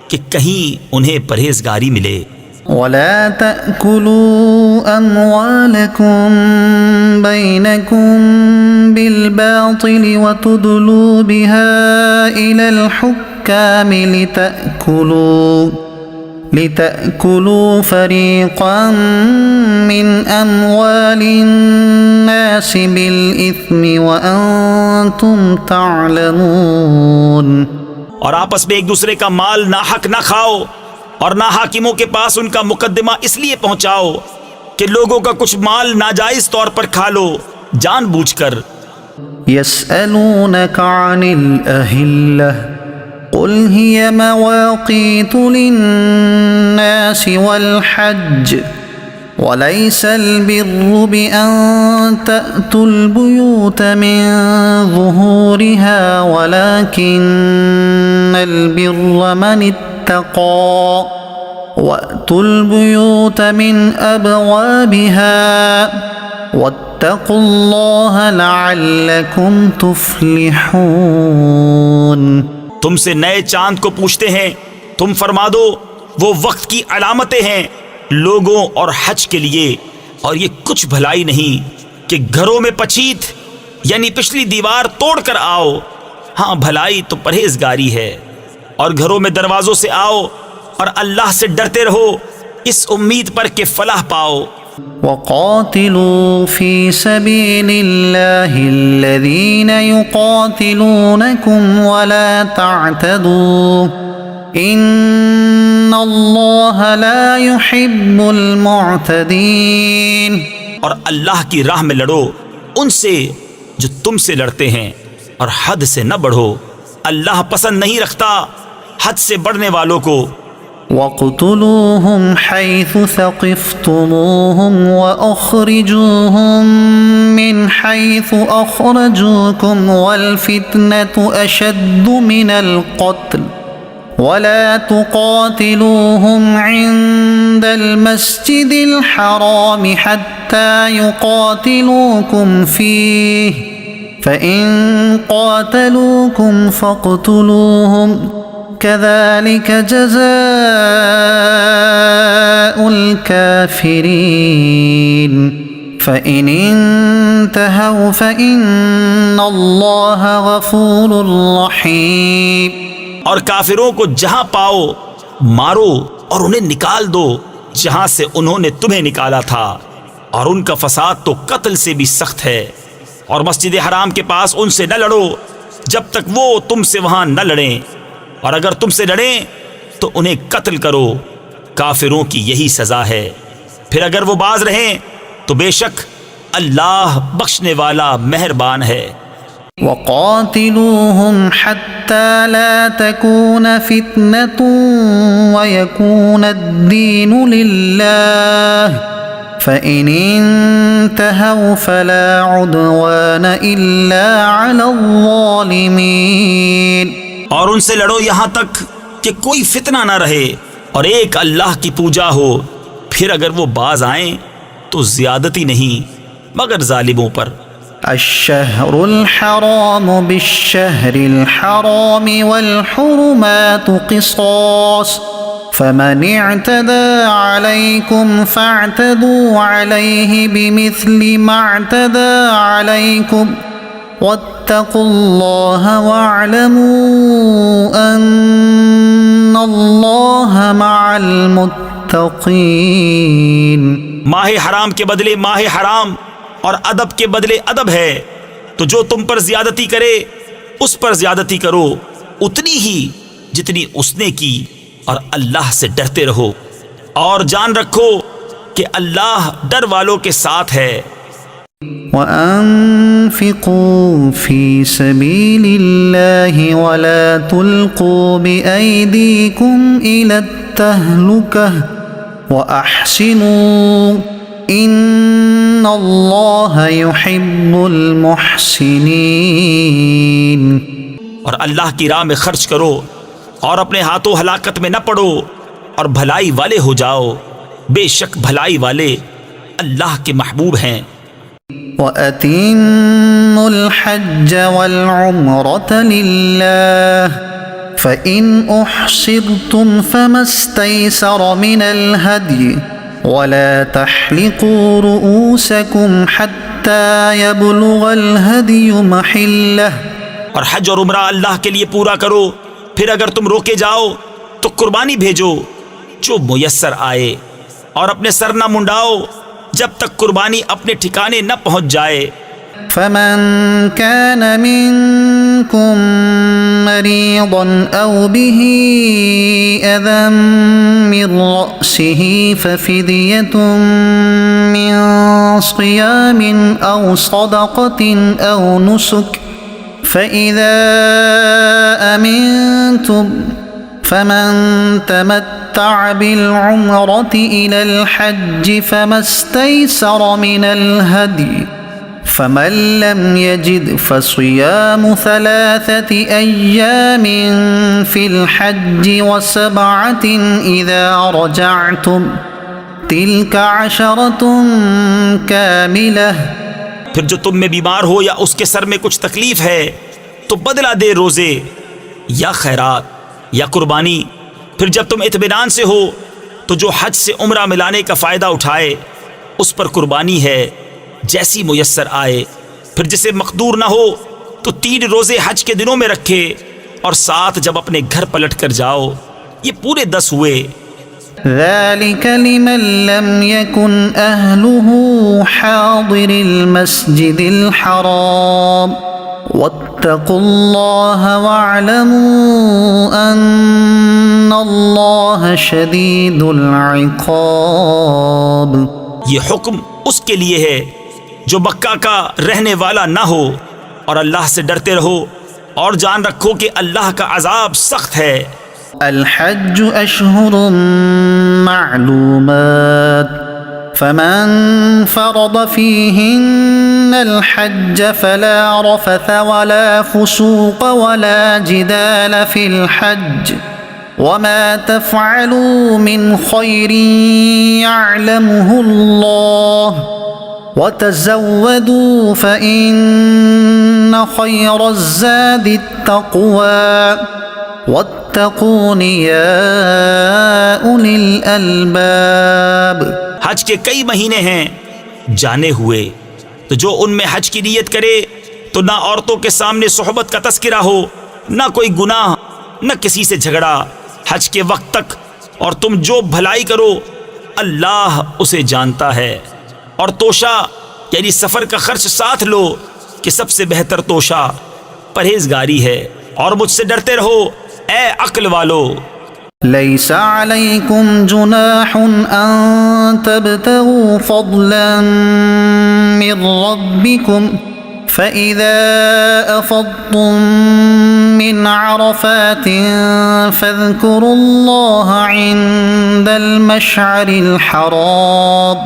कि कहीं उन्हें परहेजगारी मिले। वला तअकुलू अम्वालकुम बैनकुम बिलबातिल वतुदलू बिहा इलल हुक्काम लितअकुलू फरीक़न मिन अम्वालिन नास बिल इस्मि व अंतुम तअलमून। और आपस में एक दूसरे का माल नाहक ना खाओ और ना हाकिमों के पास उनका मुकद्दमा इसलिए पहुंचाओ कि लोगों का कुछ माल नाजायज तौर पर खा लो जानबूझकर। यसअलूनका अनिल अहिल्लह कुल हिय मवाक़ीतु लिन्नासि वल हज्ज वलैसल बिर्रु बिअन तअतुल बुयूत मिन ज़ुहूरिहा वलाकिन्नल बिर्र मन इत्तक़ा वअतुल बुयूत मिन अबवाबिहा वत्तक़ुल्लाह लअल्लकुम तुफ्लिहून। तुमसे नए चांद को पूछते हैं, तुम फरमा दो वो वक्त की अलामतें हैं लोगों और हज के लिए, और ये कुछ भलाई नहीं कि घरों में पछीत यानी पिछली दीवार तोड़कर आओ। हाँ, भलाई तो परहेजगारी है। और घरों में दरवाजों से आओ और अल्लाह से डरते रहो इस उम्मीद पर कि फलाह पाओ। वक़ातिलू फ़ी सबीलिल्लाहि अल्लज़ीना युक़ातिलूनकुम वला तअतदू इन्नल्लाह ला युहिब्बुल मुअतदीन। और अल्लाह की राह में लड़ो उनसे जो तुमसे लड़ते हैं, और हद से न बढ़ो। अल्लाह पसंद नहीं रखता हद से बढ़ने वालों को। वक़्तुलूहुम हैथु सक़िफ़्तुमूहुम वअख़रिजूहुम मिन हैथु अख़रजूकुम वल फ़ित्नतु अशद्दु मिनल क़त्ल वला तुक़ातिलूहुम इन्दल मस्जिदिल हराम हत्ता युक़ातिलूकुम फ़ीह फ़इन क़ातलूकुम फ़क़्तुलूहुम कज़ालिक जज़ाउल काफ़िरीन फ़इन इंतहौ फ़इन्नल्लाह गफ़ूरुर रहीम। और काफिरों को जहां पाओ मारो और उन्हें निकाल दो जहां से उन्होंने तुम्हें निकाला था, और उनका फसाद तो कत्ल से भी सख्त है। और मस्जिद हराम के पास उनसे न लड़ो जब तक वो तुमसे वहां न लड़ें, और अगर तुमसे लड़ें तो उन्हें कत्ल करो। काफिरों की यही सजा है। फिर अगर वो बाज रहें तो बेशक अल्लाह बख्शने वाला मेहरबान है। वक़ातिलूहुम हत्ता ला तकून फितनतुन वयकूनद्दीनु लिल्लाह फ़इन इंतहौ फ़ला उद्वान इल्ला अलज़्ज़ालिमीन। और उनसे लड़ो यहाँ तक कि कोई फितना ना रहे और एक अल्लाह की पूजा हो। फिर अगर वो बाज आएं तो ज्यादती नहीं मगर जालिमों पर। अश्शहरुल हराम बिश्शहरिल हराम वल हुरुमातु क़िसास फमन इअतदा अलैकुम फ़अतदू अलैहि बिमिस्लि मा अतदा अलैकुम वत्तक़ुल्लाह वअलमू अन्नल्लाह मअल मुत्तक़ीन। माह हराम के बदले माह हराम और अदब के बदले अदब है। तो जो तुम पर ज्यादती करे उस पर ज्यादती करो उतनी ही जितनी उसने की, और अल्लाह से डरते रहो और जान रखो कि अल्लाह डर वालों के साथ है। वअन्फ़िक़ू फ़ी सबीलिल्लाहि वला तुल्क़ू बिअयदीकुम इलत्तहलुकह वअहसिनू इन्नल्लाह युहिब्बुल मुहसिनीन। और अल्लाह की राह में खर्च करो और अपने हाथों हलाकत में न पड़ो और भलाई वाले हो जाओ। बेशक भलाई वाले अल्लाह के महबूब हैं। वअतिम्मुल हज्ज वल उम्रत लिल्लाह फ़इन उहसिरतुम फ़मस्तैसर मिनल हदी वला तहलिकू रुऊसकुम हत्ता यबलुगल हदियु महिल्लह। और हज और उम्रा अल्लाह के लिए पूरा करो, फिर अगर तुम रोके जाओ तो कुर्बानी भेजो जो मुयस्सर आए, और अपने सर न मुंडाओ जब तक कुर्बानी अपने ठिकाने न पहुंच जाए। फ़मन कान मिनकुम मरीदन औ बिही अज़म मिन रअसिही फ़फ़िदियतुम मिन सियामिन औ सदक़तिन औ नुसुक फ़इज़ा अमिनतुम फ़मन तमत्तअ बिलउम्रति इलल हज्ज फ़मस्तैसर मिनल हदी फ़मन लम यजिद फ़सियामु थलाथति अय्यामिन फ़िल हज्ज वसबअतिन इज़ा रजअतुम तिल्क अशरतुन कामिलह। फिर जो तुम में बीमार हो या उसके सर में कुछ तकलीफ है तो बदला दे रोजे या खैरात या कुर्बानी। फिर जब तुम इत्मीनान से हो तो जो हज से उम्रा मिलाने का फ़ायदा उठाए उस पर कुर्बानी है जैसी मुयस्सर आए। फिर जिसे मकदूर न हो तो 3 रोज़े हज के दिनों में रखे, और 7 जब अपने घर पलट कर जाओ। ये पूरे 10 हुए। ذلك लिमन लम यकुन अहलुहु हादिरिल मस्जिदिल हराम वत्तकुल्लाह वअलमू अन्नल्लाह शदीदुल इक़ाब। ये हुक्म उसके लिए है जो मक्का का रहने वाला ना हो, और अल्लाह से डरते रहो और जान रखो कि अल्लाह का अजाब सख्त है। अल हज्ज अशहुरुम मालूमात फमन फरद फीहिन्नल हज्ज फला रफथ वला फुसूक वला जिदाल फिल हज्ज वमा तफ़अलू मिन खैरिन यअलमुहुल्लाह वतज़व्वदू फ़इन्न खैरज़्ज़ादित तक़वा वत्तक़ून या उलिल अलबाब। हज के कई महीने हैं जाने हुए, तो जो उनमें हज की नीयत करे तो ना औरतों के सामने सोहबत का तस्करा हो, ना कोई गुनाह, न किसी से झगड़ा हज के वक्त तक। और तुम जो भलाई करो अल्लाह उसे जानता है। और तोशा यानी सफ़र का खर्च साथ लो कि सबसे बेहतर तोशा परहेजगारी है। और मुझसे डरते रहो ए अक्ल वालो। लैसा अलैकुम जुनाहुन अन तब्तगू फضलन मिन रब्बिकुम फ़इज़ा अफ़ज़्तुम मिन अरफ़ातिन फ़ज़्कुरुल्लाह इंदल मशअरिल हराम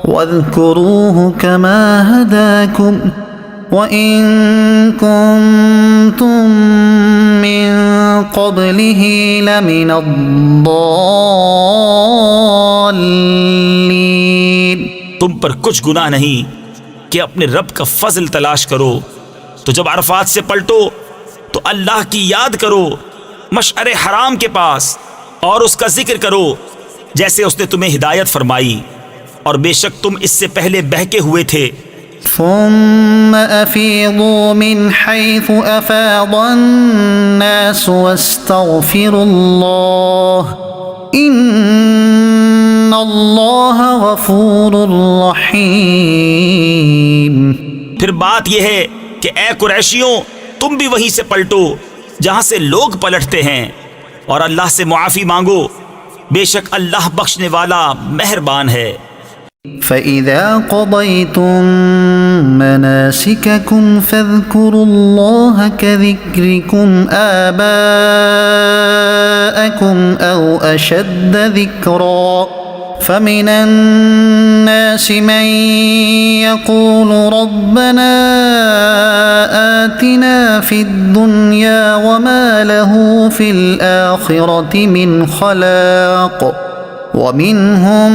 वज़्कुरूहु कमा हदाकुम वइन कुन्तुम मिन क़ब्लिही लमिनद्दाल्लीन। तुम पर कुछ गुनाह नहीं कि अपने रब का फजल तलाश करो, तो जब अरफात से पलटो तो अल्लाह की याद करो मशअरे हराम के पास, और उसका जिक्र करो जैसे उसने तुम्हें हिदायत फरमाई, और बेशक तुम इससे पहले बहके हुए थे। सुम्मा अफ़ीदू मिन हैथु अफ़ादन्नास वस्तग़फिरुल्लाह इन्नल्लाह गफ़ूरुर रहीम। फिर बात यह है कि ए कुरैशियों, तुम भी वहीं से पलटो जहां से लोग पलटते हैं, और अल्लाह से मुआफ़ी मांगो, बेशक अल्लाह बख्शने वाला मेहरबान है। फ़इज़ा क़ज़य्तुम मनासिककुम फ़ज़्कुरुल्लाह कज़िक्रिकुम आबाअकुम औ अशद्द ज़िक्रा फ़मिनन नासि मन यक़ूलु रब्बना आतिना फ़िद्दुन्या वमा लहु फ़िल आख़िरति मिन ख़लाक़ ومنهم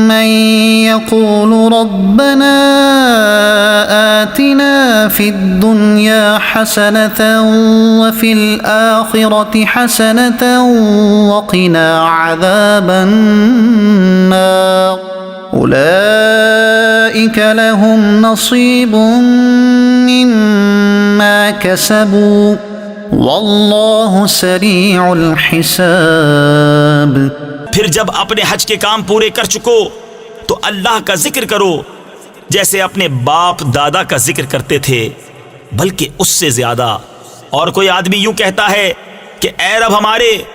من يقول ربنا آتنا في الدنيا حسنة وفي الآخرة حسنة وقنا عذاب النار أولئك لهم نصيب مما كسبوا والله سरीع الحساب। फिर जब अपने हज के काम पूरे कर चुको तो अल्लाह का जिक्र करो जैसे अपने बाप दादा का जिक्र करते थे, बल्कि उससे ज्यादा। और कोई आदमी यूं कहता है कि ऐ रब हमारे,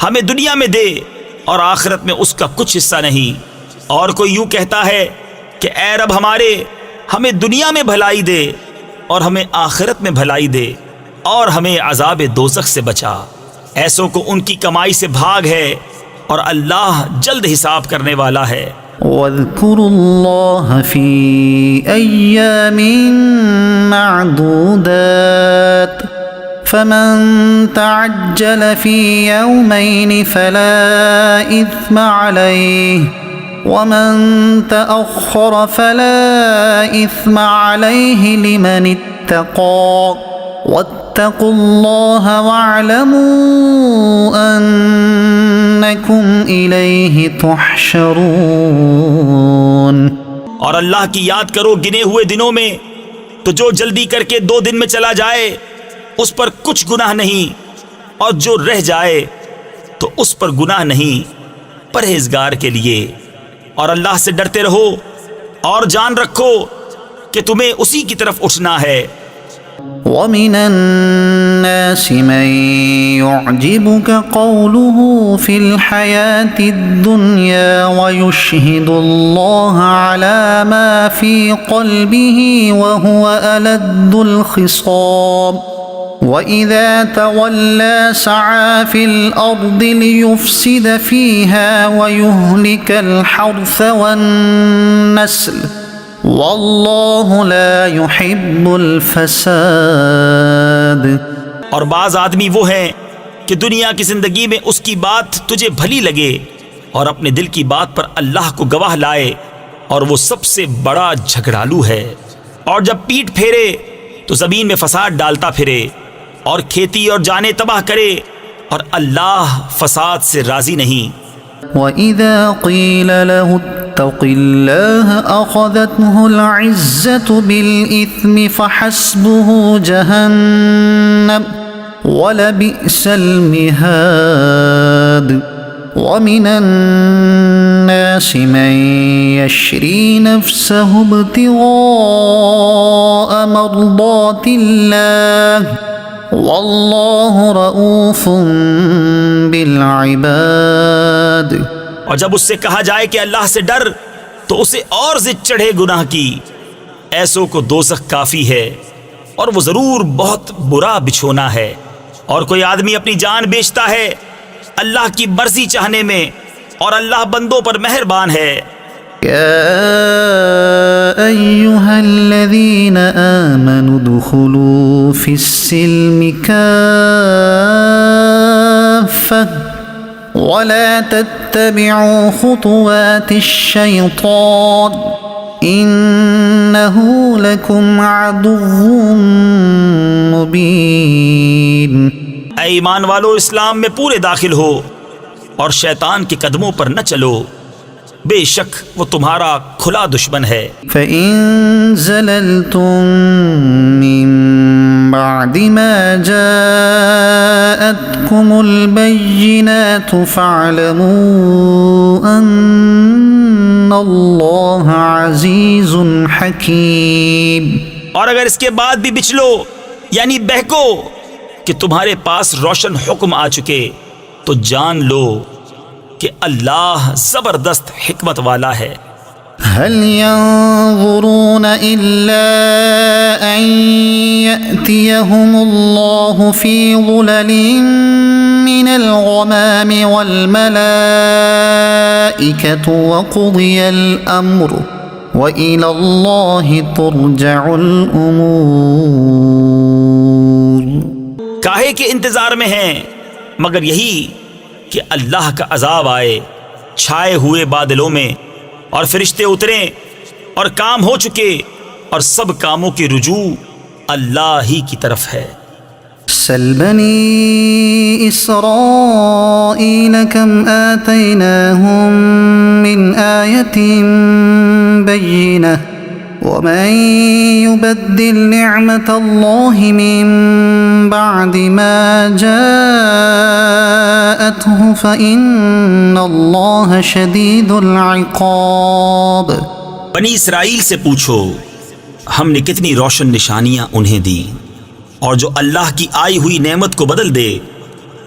हमें दुनिया में दे और आखिरत में उसका कुछ हिस्सा नहीं। और कोई यूं कहता है कि ऐ रब हमारे, हमें दुनिया में भलाई दे और हमें आखिरत में भलाई दे और हमें अजाब दोज़ख से बचा। ऐसों को उनकी कमाई से भाग है और अल्लाह जल्द हिसाब करने वाला है। वज़्कुरुल्लाह फ़ी अय्यामिन मअदूदात फमन तअज्जल फ़ी यौमैन फला इस्म अलैहि वमन तअख्खर फला इस्म अलैहि लिमन इत्तक़ा वत्तक़ुल्लाह वअलमू अन्नकुम इलैहि तुहशरून। और अल्लाह की याद करो गिने हुए दिनों में, तो जो जल्दी करके 2 दिन में चला जाए उस पर कुछ गुनाह नहीं, और जो रह जाए तो उस पर गुनाह नहीं परहेजगार के लिए। और अल्लाह से डरते रहो और जान रखो कि तुम्हें उसी की तरफ उठना है। ومن الناس من يعجبك قوله في الحياة الدنيا ويشهد الله على ما في قلبه وهو ألد الخصام وإذا تولى سعى في الأرض ليفسد فيها ويهلك الحرث والنسل वल्लाहु ला युहिब्बुल फसाद। और बाज आदमी वो हैं कि दुनिया की जिंदगी में उसकी बात तुझे भली लगे और अपने दिल की बात पर अल्लाह को गवाह लाए, और वो सबसे बड़ा झगड़ालू है। और जब पीठ फेरे तो जमीन में फसाद डालता फिरे और खेती और जाने तबाह करे, और अल्लाह फसाद से राजी नहीं। وإذا قيل له اتق الله أخذته العزة بالإثم فحسبه جهنم ولبئس المهاد ومن الناس من يشري نفسه ابتغاء مرضات الله والله रऊफ़ बिलइबाद। और जब उससे कहा जाए कि अल्लाह से डर, तो उसे और जिद चढ़े गुनाह की। ऐसों को दोज़ख काफ़ी है और वो ज़रूर बहुत बुरा बिछोना है। और कोई आदमी अपनी जान बेचता है अल्लाह की मर्जी चाहने में, और अल्लाह बंदों पर मेहरबान है। या अय्युहल्लज़ीना आमनू दुखुलू फिस्सिल्मि काफ़्फ़ा वला तत्तबिउ खुतुवातिश्शैतान इन्नहु लकुम अदुव्वुम मुबीन। ऐ ईमान वालो, इस्लाम में पूरे दाखिल हो और शैतान के कदमों पर न चलो, बेशक वो तुम्हारा खुला दुश्मन है। फ़इन ज़ललतुम मिन बअदि मा जाअतकुमुल बय्यिनातु फ़अलमू अन्नल्लाह अज़ीज़ुन हकीम। और अगर इसके बाद भी बिचलो यानी बहको कि तुम्हारे पास रोशन हुक्म आ चुके, तो जान लो कि अल्लाह जबरदस्त हिकमत वाला है। हल यंज़ुरून इल्ला अन यअतियहुमुल्लाहु फ़ी ज़ुललिन मिनल ग़मामि वल मलाइकतु व क़ुदियल अम्रु व इलल्लाहि तुरजउल उमूर। काहे के इंतजार में हैं, मगर यही कि अल्लाह का अजाब आए छाए हुए बादलों में, और फरिश्ते उतरे और काम हो चुके, और सब कामों की रुजू अल्लाह ही की तरफ है। सल बनी इस्राईल कम आतैनाहुम मिन आयतिन बय्यिनह वमन युबद्दिल निअमतल्लाहि मिन बअदि मा जाअतहु फइन्नल्लाह शदीदुल इक़ाब। बनी इसराइल से पूछो, हमने कितनी रोशन निशानियां उन्हें दी, और जो अल्लाह की आई हुई नेमत को बदल दे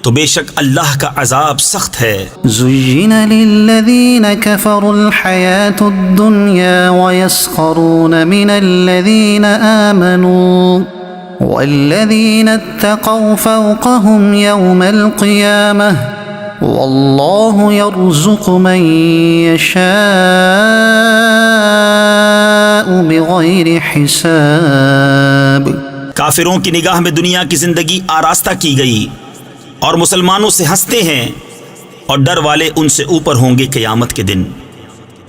तो बेशक अल्लाह का अजाब सख्त है। ज़ुय्यिन लिल्लज़ीन कफ़रुल हयातुद दुन्या वयस्ख़रून मिनल्लज़ीन आमनू वल्लज़ीन इत्तक़ौ फ़ौक़हुम यौमल क़ियामह वल्लाहु यर्ज़ुक़ु मन यशाअ बिग़ैरि हिसाब। काफिरों की निगाह में दुनिया की जिंदगी आरास्ता की गई, और मुसलमानों से हंसते हैं, और डर वाले उनसे ऊपर होंगे क़यामत के दिन,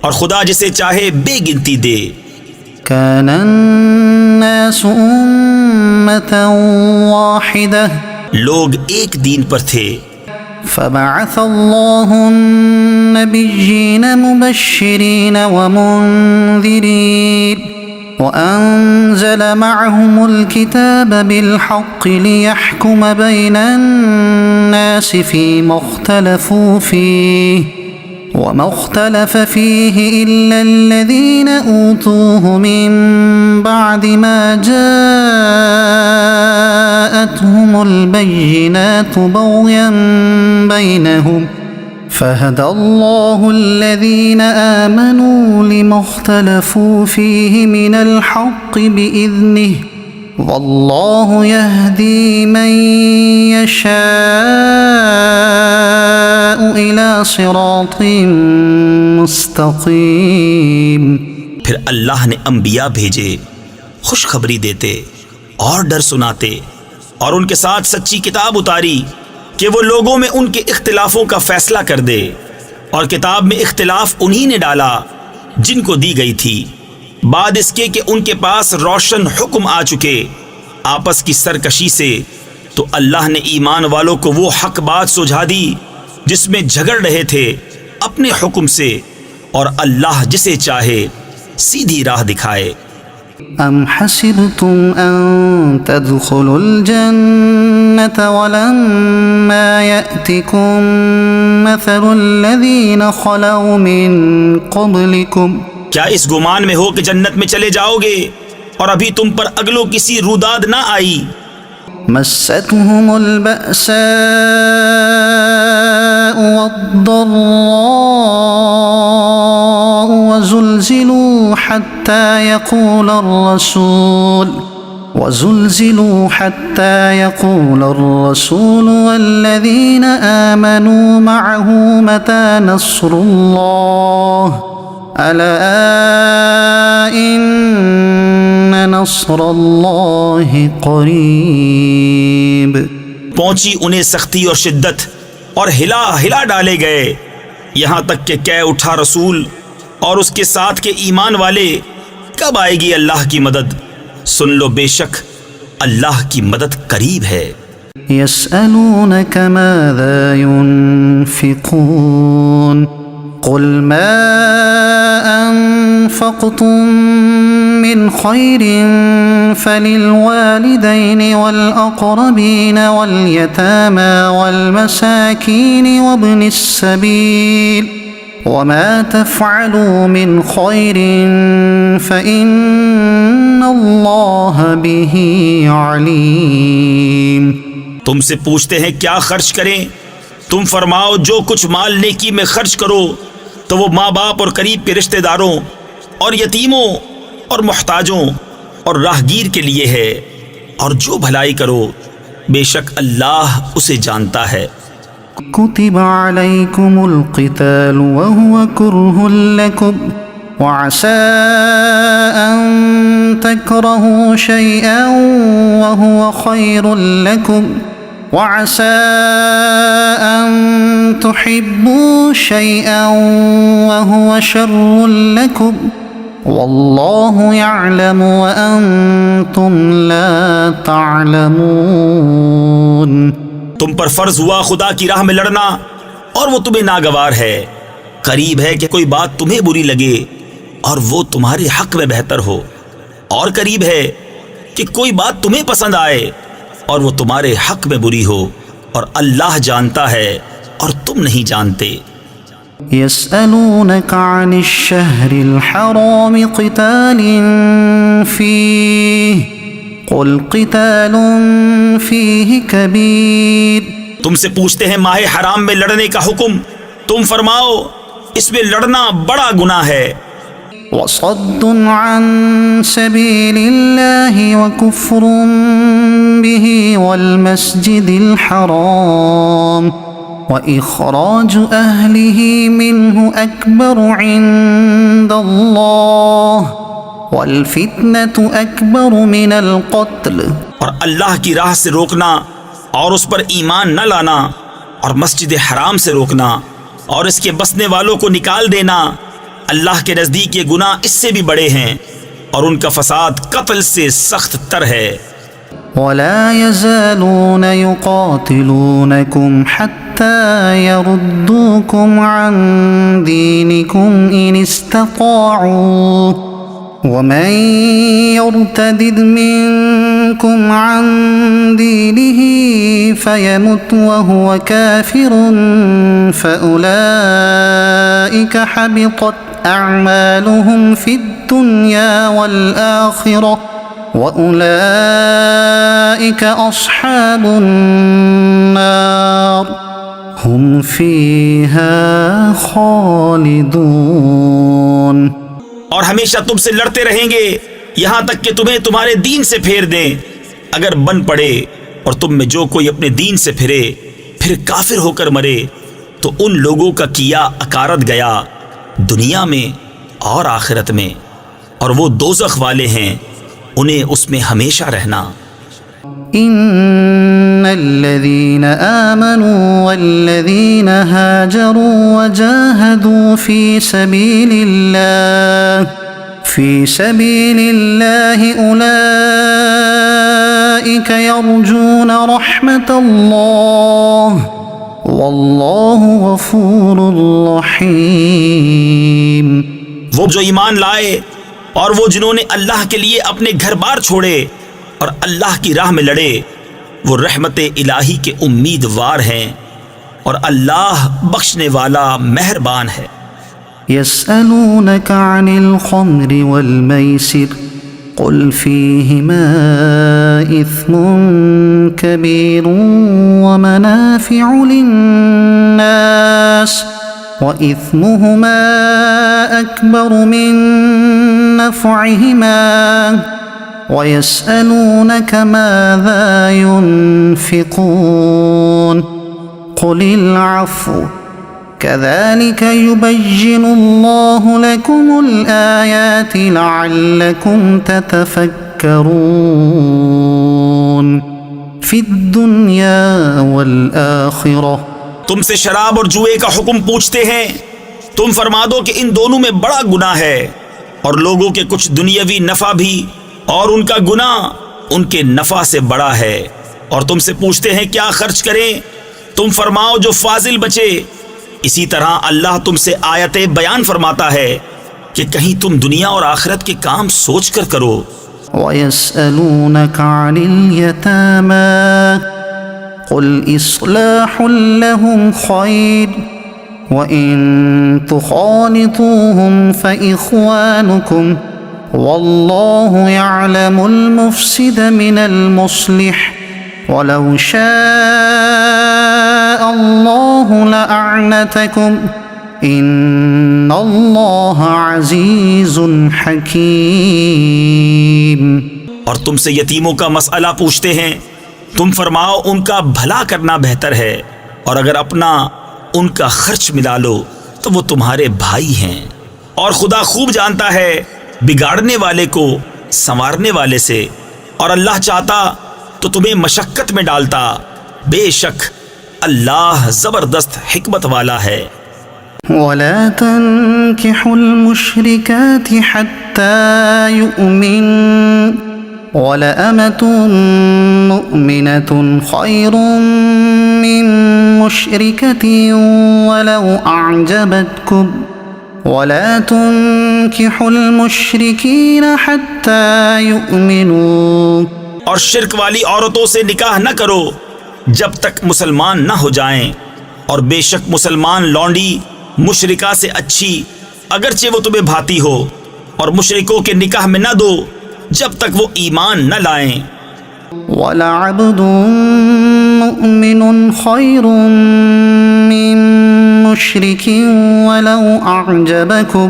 और खुदा जिसे चाहे बेगिनती दे। कानन्नासु उम्मतन वाहिदा, लोग एक दीन पर थे, फबअसल्लाहु नबिय्यीन मुबश्शिरीन व मुन्ज़िरीन वअन्ज़ल मअहुमुल किताब बिलहक़्क़ि लियहकुम बैनन्नासि फ़ीमा इख्तलफ़ू फ़ीहि वमा इख्तलफ़ फ़ीहि इल्लल्लज़ीन ऊतूहु मिन बअदि मा जाअतहुमुल बय्यिनातु बग़यन बैनहुम फ़हदल्लाहु अल्लज़ीन आमनू लिमा इख्तलफ़ू फ़ीहि मिनल हक़्क़ि बिइज़निहि वल्लाहु यहदी मन यशाअ इला सिरातिन मुस्तक़ीम। फिर अल्लाह ने अंबिया भेजे, खुशखबरी देते और डर सुनाते, और उनके साथ सच्ची किताब उतारी कि वो लोगों में उनके इख्तिलाफों का फैसला कर दे, और किताब में इख्तिलाफ उन्हीं ने डाला जिनको दी गई थी, बाद इसके कि उनके पास रोशन हुक्म आ चुके आपस की सरकशी से। तो अल्लाह ने ईमान वालों को वो हक बात सुझा दी जिसमें झगड़ रहे थे अपने हुक्म से, और अल्लाह जिसे चाहे सीधी राह दिखाए। अम हसिबतुम अन तदखुलुल जन्नत वलम्मा यअतिकुम मसलुल लज़ीना खलौ मिन क़ब्लिकुम, क्या इस गुमान में हो कि जन्नत में चले जाओगे और अभी तुम पर अगलों किसी रुदाद ना आई। मस्सतहुमुल बअसाउ वद्दर्राउ वज़ुलज़िलू हत्ता यक़ूलर रसूल वल्लज़ीना आमनू मअहू मता नस्रुल्लाह अला इन्न नस्रुल्लाहि क़रीब। पहुंची उन्हें सख्ती और शिद्दत, और हिला हिला डाले गए, यहाँ तक कि कह उठा रसूल और उसके साथ के ईमान वाले, कब आएगी अल्लाह की मदद। सुन लो, बेशक अल्लाह की मदद करीब है। यसअलूनक माज़ा युनफ़िक़ून क़ुल मा अनफ़क़्तुम मिन ख़ैरिन फ़लिलवालिदैनि वलअक़रबीन वलयतामा वलमसाकीन वब्निस्सबील वमा तफ़अलू मिन ख़ैरिन फ़इन्नल्लाह बिही अलीम। तुमसे पूछते हैं क्या खर्च करें, तुम फरमाओ जो कुछ माल नेकी में खर्च करो तो वो माँ बाप और करीब के रिश्तेदारों और यतीमों और मुहताजों और राहगीर के लिए है, और जो भलाई करो बेशक अल्लाह उसे जानता है। कुतिबा अलैकुमुल क़ितालु व हुवा कुर्हुल लकुम व असा अन तकरहू शैअन व हुवा खैरुल लकुम वअसा अन तुहिब्बू शैअन वहुव शर्रुल लकुम वल्लाहु यअलमु व अंतुम ला तअलमून। तुम पर फर्ज हुआ खुदा की राह में लड़ना और वो तुम्हें नागवार है। करीब है कि कोई बात तुम्हें बुरी लगे और वो तुम्हारे हक में बेहतर हो, और करीब है कि कोई बात तुम्हें पसंद आए और वो तुम्हारे हक में बुरी हो, और अल्लाह जानता है और तुम नहीं जानते। यसअलूनक अनिश-शहरिल हराम क़ितालिन फ़ीहि क़ुल क़ितालुन फ़ीहि कबीर। तुमसे पूछते हैं माहे हराम में लड़ने का हुक्म, तुम फरमाओ इसमें लड़ना बड़ा गुनाह है। वसद्दुन अन सबीलिल्लाहि व कुफ्रुन बिही वल मस्जिदिल हराम व इखराजु अहलिही मिन्हु अकबरु इंदल्लाह वल फितनतु अकबरु मिनल क़त्ल। और अल्लाह की राह से रोकना और उस पर ईमान न लाना, और मस्जिद हराम से रोकना और इसके बसने वालों को निकाल देना, अल्लाह के नज़दीक ये गुनाह इससे भी बड़े हैं, और उनका फसाद कत्ल से सख्त तर है। वला यज़ालून युक़ातिलूनकुम हत्ता यरुद्दूकुम अन दीनिकुम इन इस्तताअू वमन यर्तदिद मिनकुम अन दीनिही फयमुत वहुव काफिरुन फउलाइक हबितत अअमालुहुम फिद्दुन्या वल आखिरह वउलाइक अस्हाबुन नार हुम फीहा खालिदून। और हमेशा तुमसे लड़ते रहेंगे यहाँ तक कि तुम्हें तुम्हारे दीन से फेर दें। अगर बन पड़े और तुम में जो कोई अपने दीन से फिरे फिर काफिर होकर मरे, तो उन लोगों का किया अकारत गया दुनिया में और आखिरत में, और वो दोज़ख वाले हैं, उन्हें उसमें हमेशा रहना। इन्नल्लज़ीन आमनू वल्लज़ीन हाजरू वजाहदू फी सबीलिल्लाहि उलाइक यरजून रहमतल्लाह वल्लाहु गफूरुर रहीम। वो जो ईमान लाए और वो जिन्होंने अल्लाह के लिए अपने घर बार छोड़े और अल्लाह की राह में लड़े, वो रहमत इलाही के उम्मीदवार हैं, और अल्लाह बख्शने वाला मेहरबान है। यसअलूनक अनिल खम्रि वल मैसिर क़ुल फ़ीहिमा इस्मुन कबीरुन व मनाफ़िउ लिन्नास व इस्मुहुमा अकबरु मिन नफ़इहिमा व यसअलूनक माज़ा युनफ़िक़ून क़ुलिल अफ़्व कज़ालिक युबय्यिनुल्लाहु लकुमुल आयाति लअल्लकुम ततफ़क्करून फ़िद्दुन्या वल आखिरह। तुमसे शराब और जुए का हुक्म पूछते हैं, तुम फरमा दो कि इन दोनों में बड़ा गुनाह है, और लोगों के कुछ दुनियावी नफ़ा भी, और उनका गुनाह उनके नफ़ा से बड़ा है। और तुमसे पूछते हैं क्या खर्च करें, तुम फरमाओ जो फाजिल बचे। इसी तरह अल्लाह तुमसे आयतें बयान फरमाता है कि कहीं तुम दुनिया और आखिरत के काम सोच कर करो। वयस्अलूनक अनिल यतामा क़ुल इस्लाहुल लहुम खैर व इन तुखालितूहुम फ़इख्वानुकुम वल्लाहु यअलमुल मुफ़्सिद मिनल मुस्लिह वलौ शाअ अल्लाहु लअअनतकुम इन्नल्लाह अज़ीज़ुन हकीम। और तुमसे यतीमों का मसला पूछते हैं, तुम फरमाओ उनका भला करना बेहतर है, और अगर अपना उनका खर्च मिला लो तो वो तुम्हारे भाई हैं, और खुदा खूब जानता है बिगाड़ने वाले को संवारने वाले से। और अल्लाह चाहता तो तुम्हें मशक्कत में डालता, बेशक अल्लाह जबरदस्त हिकमत वाला है। वला तन्किहुल मुश्रिकाति हत्ता युमिन वलअमतुन मुमिनतुन खैरुम मिन मुश्रिकतिन वलौ अअजबतकुम वला तन्किहुल मुश्रिकीन हत्ता युमिनू। और शिर्क वाली औरतों से निकाह न करो जब तक मुसलमान न हो जाएं, और बेशक मुसलमान लौंडी मुशरिका से अच्छी अगरचे वो तुम्हें भाती हो, और मुशरिकों के निकाह में न दो जब तक वो ईमान न लाएं। वलअब्दुन मुमिनुन खैरुम मिन मुश्रिकिन वलौ अअजबकुम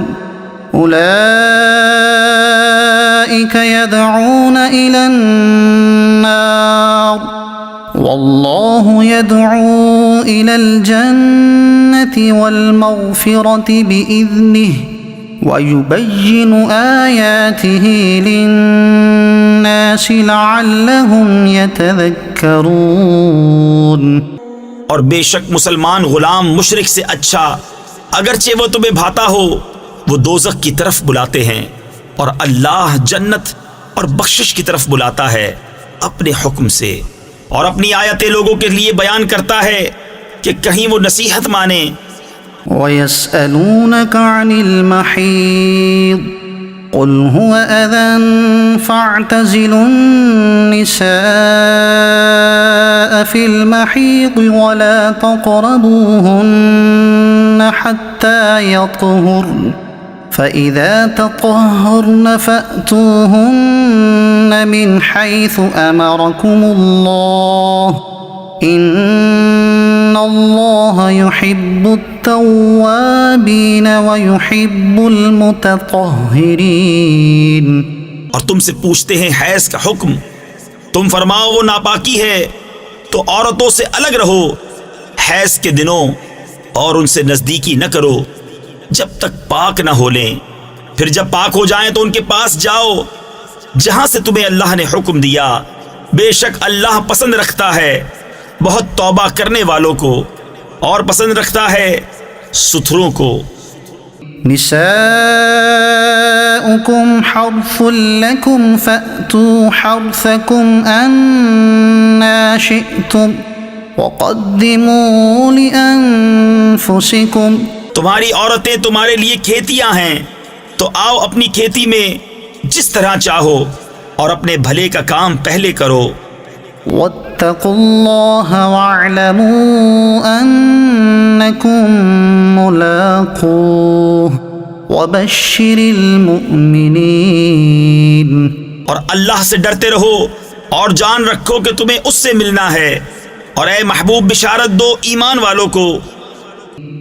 उलाइका यदऊन इलन नार वल्लाहु यदऊ इलल जन्नति वल मग़फ़िरति बिइज़्निहि वयुबय्यिनु आयातिहि लिन्नासि लअल्लहुम यतज़क्करून। और बेशक मुसलमान गुलाम मुशरिक से अच्छा अगरचे वो तुम्हें भाता हो, वो दोज़ख की तरफ बुलाते हैं, और अल्लाह जन्नत और बख्शिश की तरफ बुलाता है अपने हुक्म से, और अपनी आयतें लोगों के लिए बयान करता है कि कहीं वो नसीहत माने। वयस्अलूनक अनिल महीद कुल हुव अज़न फ़अतज़िलुन निसाअ फ़िल महीद वला तक़रबूहुन्न हत्ता यतहुर्न फ़इज़ा तطهرन फ़अतूहुन्न मिन हैसु अमरकुमुल्लाह इन्नल्लाह युहिब्बुत तव्वाबीन व युहिब्बुल मुतत्तहिरीन। और तुमसे पूछते हैं हैज़ का हुक्म, तुम फरमाओ वो नापाकी है तो औरतों से अलग रहो हैज़ के दिनों, और उनसे नज़दीकी न करो जब तक पाक न हो लें। फिर जब पाक हो जाएं तो उनके पास जाओ जहां से तुम्हें अल्लाह ने हुक्म दिया। बेशक अल्लाह पसंद रखता है बहुत तौबा करने वालों को, और पसंद रखता है सुथरों को। निसाउकुम हर्सुल लकुम फअतू हर्सकुम अन्ना शिअतुम वक़द्दिमू लिअन्फुसिकुम। तुम्हारी औरतें तुम्हारे लिए खेतियां हैं, तो आओ अपनी खेती में जिस तरह चाहो, और अपने भले का काम पहले करो। वत्तकुल्लाह वअलमू अन्नकुम मुलाक़ूह वबश्शिरिल मुमिनीन। और अल्लाह से डरते रहो और जान रखो कि तुम्हें उससे मिलना है, और ए महबूब बिशारत दो ईमान वालों को।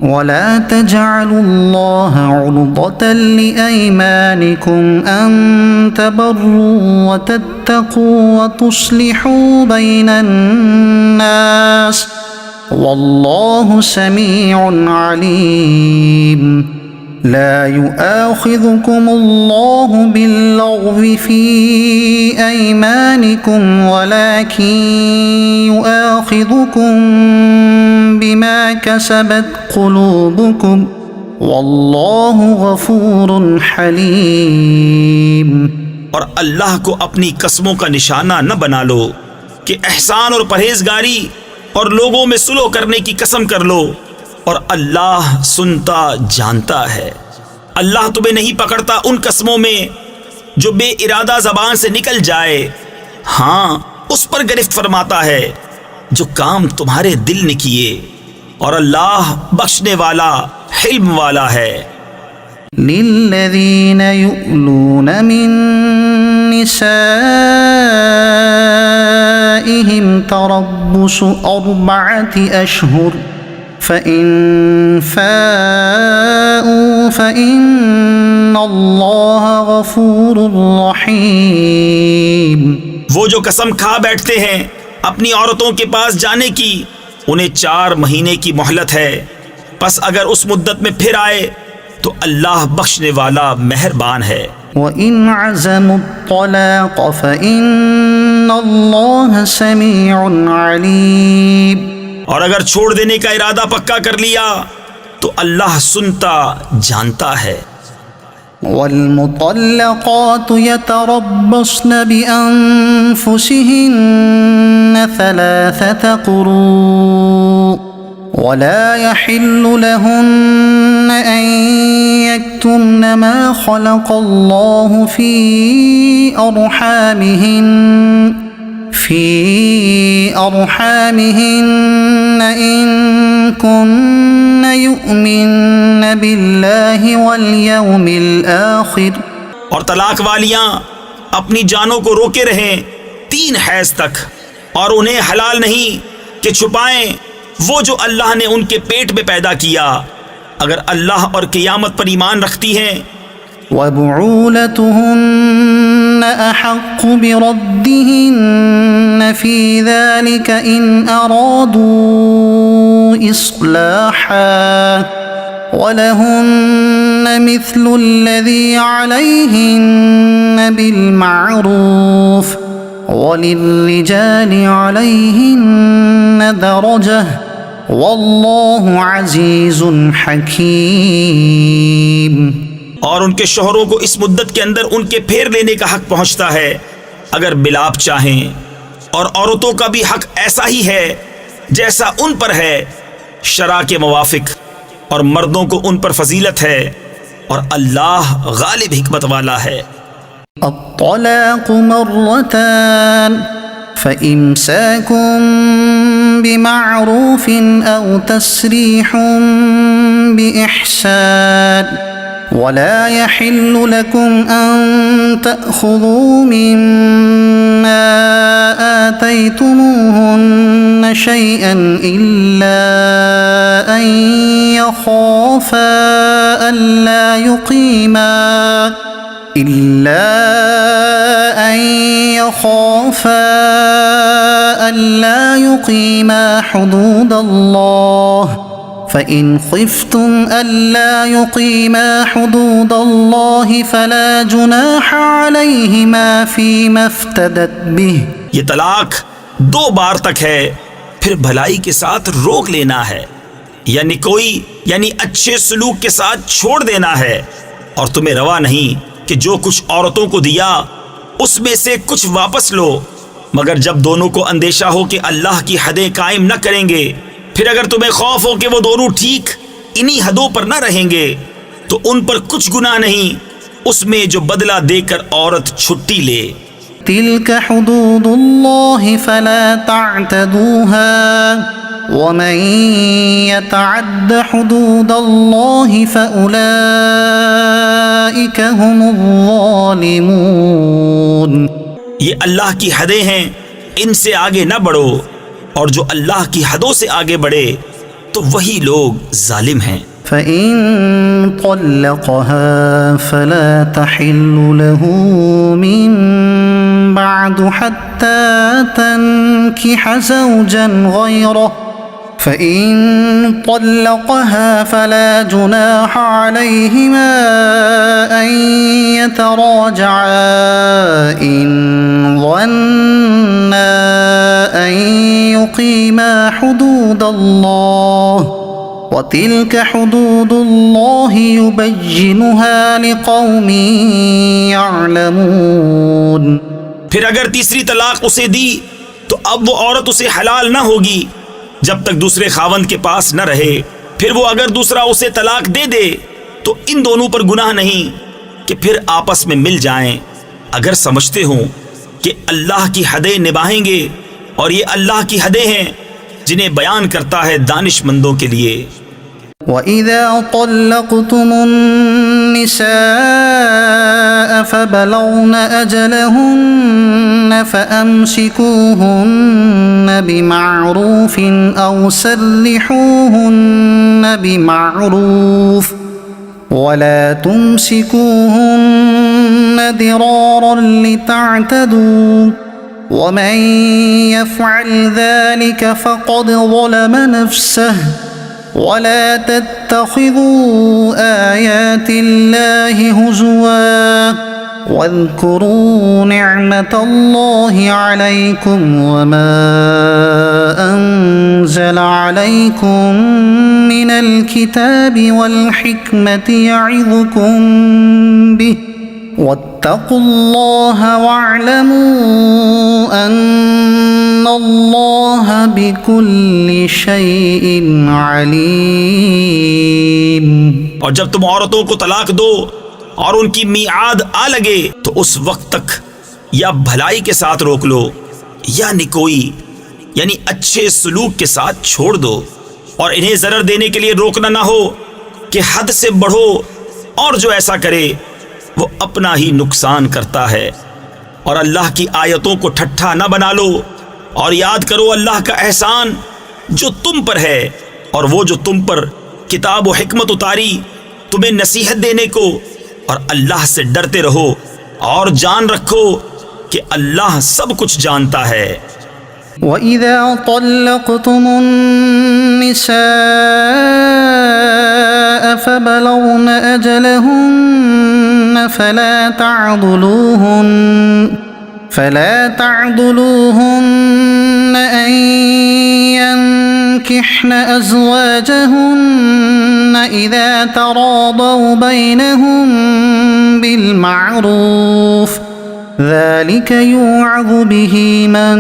वला तजअलुल्लाह उर्दतन लिअयमानिकुम अन तबर्रू व तत्तकू व तुस्लिहू बैनन नास वल्लाहु समीउन अलीम। ला युआखिज़ुकुमुल्लाहु बिल्लग़्वि फ़ी अयमानिकुम वलाकिन युआखिज़ुकुम बिमा कसबत क़ुलूबुकुम वल्लाहु गफ़ूरुन हलीम। और अल्लाह को अपनी कसमों का निशाना न बना लो कि एहसान और परहेजगारी और लोगों में सुलह करने की कसम कर लो, और अल्लाह सुनता जानता है। अल्लाह तुम्हें नहीं पकड़ता उन कसमों में जो बेइरादा ज़बान से निकल जाए, हाँ उस पर गिरफ्त फरमाता है जो काम तुम्हारे दिल ने किए, और अल्लाह बख्शने वाला हिल्म वाला है। लिल्लज़ीन युअलून मिन निसाइहिम तरब्बुसु अर्बअति अशहुर फ़इन फ़ाऊ फ़इन्नल्लाह गफ़ूरुर रहीम। वो जो कसम खा बैठते हैं अपनी औरतों के पास जाने की, उन्हें 4 महीने की मोहलत है, बस अगर उस मुद्दत में फिर आए तो अल्लाह बख्शने वाला मेहरबान है। वइन अज़मुत तलाक़ फ़इन्न इन्नल्लाह समीउन अलीम। और अगर छोड़ देने का इरादा पक्का कर लिया तो अल्लाह सुनता जानता है। वल्मुतल्लक़ातु यतरब्बस्न बिअन्फुसिहिन्न थलाथत क़ुरू वला यहिल्लु लहुन्न अन यक्तुमन मा ख़लक़ल्लाहु फ़ी अरहामिहिन्न इन कुन्न युमिन्न बिल्लाहि वल यौमिल आखिर। और तलाक वालियां अपनी जानों को रोके रहें 3 हैज़ तक, और उन्हें हलाल नहीं कि छुपाएं वो जो अल्लाह ने उनके पेट में पैदा किया, अगर अल्लाह और क़ियामत पर ईमान रखती हैं। वबुऊलतुहुन्न अहक्कु बिरद्दिहिन्न फी ज़ालिका इन अरादू इस्लाहा वलहुन्न मिस्लु अल्लज़ी अलैहिन्न बिलमारूफ वलिर्रिजालि अलैहिन्न दरजह वल्लाहु अज़ीज़ुन हकीम। और उनके शोहरों को इस मुद्दत के अंदर उनके फेर लेने का हक पहुंचता है अगर बिलाप चाहें, और औरतों का भी हक ऐसा ही है जैसा उन पर है शरा के मुवाफिक, और मर्दों को उन पर फजीलत है, और अल्लाह गालिब हिकमत वाला है। अत्तलाक़ु मर्रतान फ़इम्साकुम बिमअरूफ़िन औ तस्रीहुम बिइहसान वला यहिल्लु लकुम अन तअख़ुज़ू मिम्मा आतैतुमूहुन्न शैअन इल्ला अन यख़ाफ़ा अल्ला युक़ीमा हुदूदल्लाह फ़इन ख़िफ़्तुम अल्ला युक़ीमा हुदूदल्लाह फ़ला जुनाह अलैहिमा फ़ीमा इफ़्तदत बिह। ये तलाक 2 बार तक है, फिर भलाई के साथ रोक लेना है, यानी अच्छे सलूक के साथ छोड़ देना है। और तुम्हें रवा नहीं कि जो कुछ औरतों को दिया उसमें से कुछ वापस लो, मगर जब दोनों को अंदेशा हो कि अल्लाह की हदें कायम न करेंगे, फिर अगर तुम्हें खौफ हो कि वो दोनों ठीक इन्हीं हदों पर न रहेंगे, तो उन पर कुछ गुनाह नहीं उसमें जो बदला देकर औरत छुट्टी ले। तिल्क हुदूदुल्लाहि फला तअतदूहा वमन यतअद्द हुदूदल्लाहि फउलाइका हुमुज़्ज़ालिमून। ये अल्लाह की हदें हैं, इनसे आगे न बढ़ो, और जो अल्लाह की हदों से आगे बढ़े तो वही लोग जालिम हैं। फ़इन तल्लक़हा फ़ला तहिल्लु लहू मिन बअदु हत्ता तन्किह ज़ौजन ग़ैरह फ़इन तल्लक़हा फ़ला जुनाह अलैहिमा अन यतराजआ इन ज़न्ना अन युक़ीमा हुदूदल्लाह वतिल्क हुदूदुल्लाहि युबय्यिनुहा लिक़ौमिन यअलमून। फिर अगर तीसरी तलाक उसे दी तो अब वो औरत उसे हलाल न होगी जब तक दूसरे खावंद के पास न रहे। फिर वो अगर दूसरा उसे तलाक दे दे तो इन दोनों पर गुनाह नहीं कि फिर आपस में मिल जाएं, अगर समझते हों कि अल्लाह की हदें निभाएंगे, और ये अल्लाह की हदें हैं जिन्हें बयान करता है दानिशमंदों के लिए। वइज़ा तल्लक़्तुमुन्निसाअ फ़बलग़्न अजलहुन्न फ़अम्सिकूहुन्न बिमअरूफ़िन औ सर्रिहूहुन्न बिमअरूफ़ वला तुमसिकूहुन्न दिरारन लितअतदू वमन यफ़अल ज़ालिक फ़क़द ज़लम नफ़्सह वला तत्तख़िज़ू आयातिल्लाहि हुज़ुवा واذكروا نعمة الله عليكم وما أنزل عليكم من الكتاب والحكمة يعظكم به واتقوا الله واعلموا أن الله بكل شيء عليم। और जब तुम औरतों को तलाक दो और उनकी मियाद आ लगे तो उस वक्त तक या भलाई के साथ रोक लो या निकोई यानी अच्छे सलूक के साथ छोड़ दो, और इन्हें जरर देने के लिए रोकना ना हो कि हद से बढ़ो, और जो ऐसा करे वो अपना ही नुकसान करता है। और अल्लाह की आयतों को ठट्ठा ना बना लो, और याद करो अल्लाह का एहसान जो तुम पर है, और वो जो तुम पर किताब व हिकमत उतारी तुम्हें नसीहत देने को, और अल्लाह से डरते रहो और जान रखो कि अल्लाह सब कुछ जानता है। وَإِذَا طَلَّقْتُمُ النِّسَاءَ فَبَلَغْنَ أَجَلَهُنَّ فَلَا تَعْضُلُوهُنَّ أَن يَنكِحْنَ أَزْوَاجَهُنَّ إِذَا تَرَاضَوْا بَيْنَهُم بِالْمَعْرُوفِ ذلك يوعظ به من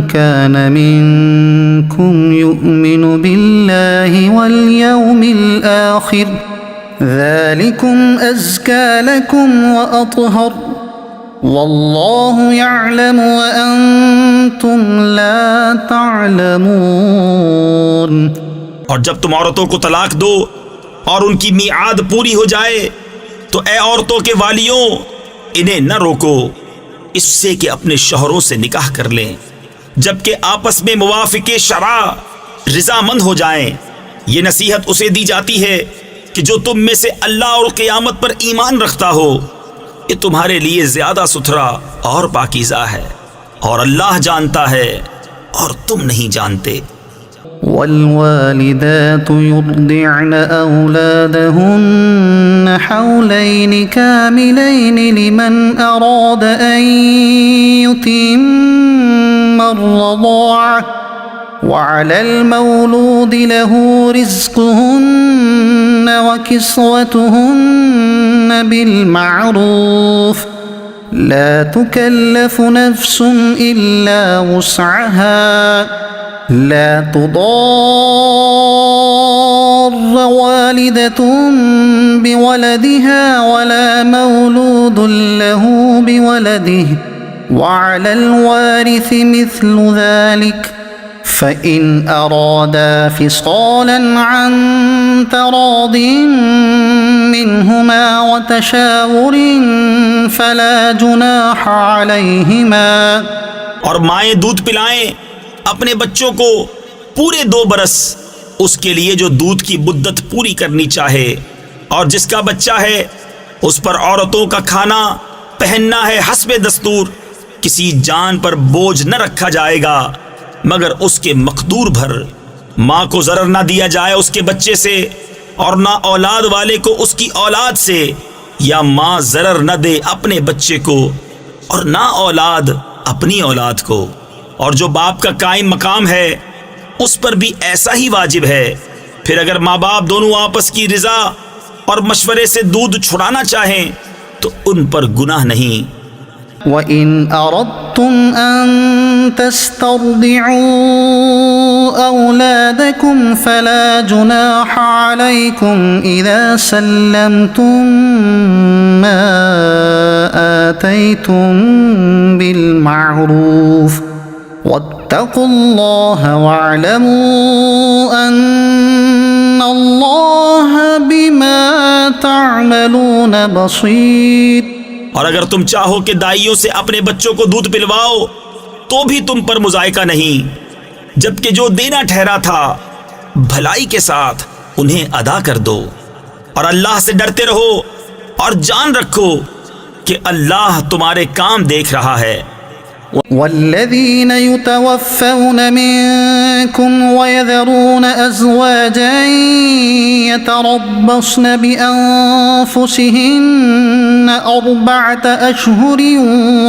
كان منكم يؤمن بالله واليوم الآخر ذلكم أزكى لكم وأطهر والله يعلم وأنتم لا تعلمون। और जब तुम औरतों को तलाक दो और उनकी मियाद पूरी हो जाए तो ए औरतों के वालियों इन्हें न रोको इससे कि अपने शौहरों से निकाह कर लें, जबकि आपस में मुवाफिके शरा रिजामंद हो जाएं। ये नसीहत उसे दी जाती है कि जो तुम में से अल्लाह और क़यामत पर ईमान रखता हो, ये तुम्हारे लिए ज्यादा सुथरा और पाकीज़ा है, और अल्लाह जानता है और तुम नहीं जानते। والوالدات يرضعن أولادهن حولين كاملين لمن أراد أن يتم الرضاعة وعلى المولود له رزقهن وكسوتهن بالمعروف لا تكلف نفس إلا وسعها لا تضار والدة بولدها ولا مولود له بولده وعلى الوارث مثل ذلك فإن أرادا فصالا عن تراض منهما وتشاور فلا جناح عليهما। और माएँ दूध पिलाएं अपने बच्चों को पूरे 2 बरस, उसके लिए जो दूध की मुद्दत पूरी करनी चाहे, और जिसका बच्चा है उस पर औरतों का खाना पहनना है हस्बे दस्तूर। किसी जान पर बोझ न रखा जाएगा मगर उसके मकदूर भर। माँ को जरर ना दिया जाए उसके बच्चे से, और ना औलाद वाले को उसकी औलाद से, या माँ जरर न दे अपने बच्चे को और ना औलाद अपनी औलाद को। और जो बाप का कायम मकाम है उस पर भी ऐसा ही वाजिब है। फिर अगर माँ बाप दोनों आपस की रिजा और मशवरे से दूध छुड़ाना चाहें तो उन पर गुनाह नहीं। وَإِنْ أَرَدْتُمْ أَن تَسْتَرْضِعُوا أَوْلَادَكُمْ فَلَا جُنَاحَ عَلَيْكُمْ إِذَا سَلَّمْتُم مَّا آتَيْتُم بِالْمَعْرُوفِ وَاتَّقُوا اللَّهَ وَاعْلَمُوا أَنَّ اللَّهَ بِمَا تَعْمَلُونَ بَصِيرٌ। और अगर तुम चाहो कि दाइयों से अपने बच्चों को दूध पिलवाओ तो भी तुम पर मुजायका नहीं, जबकि जो देना ठहरा था भलाई के साथ उन्हें अदा कर दो। और अल्लाह से डरते रहो और जान रखो कि अल्लाह तुम्हारे काम देख रहा है। والذين يتوفون منكم دينكم ويذرون أزواجا يتربصن بأنفسهن 4 أشهر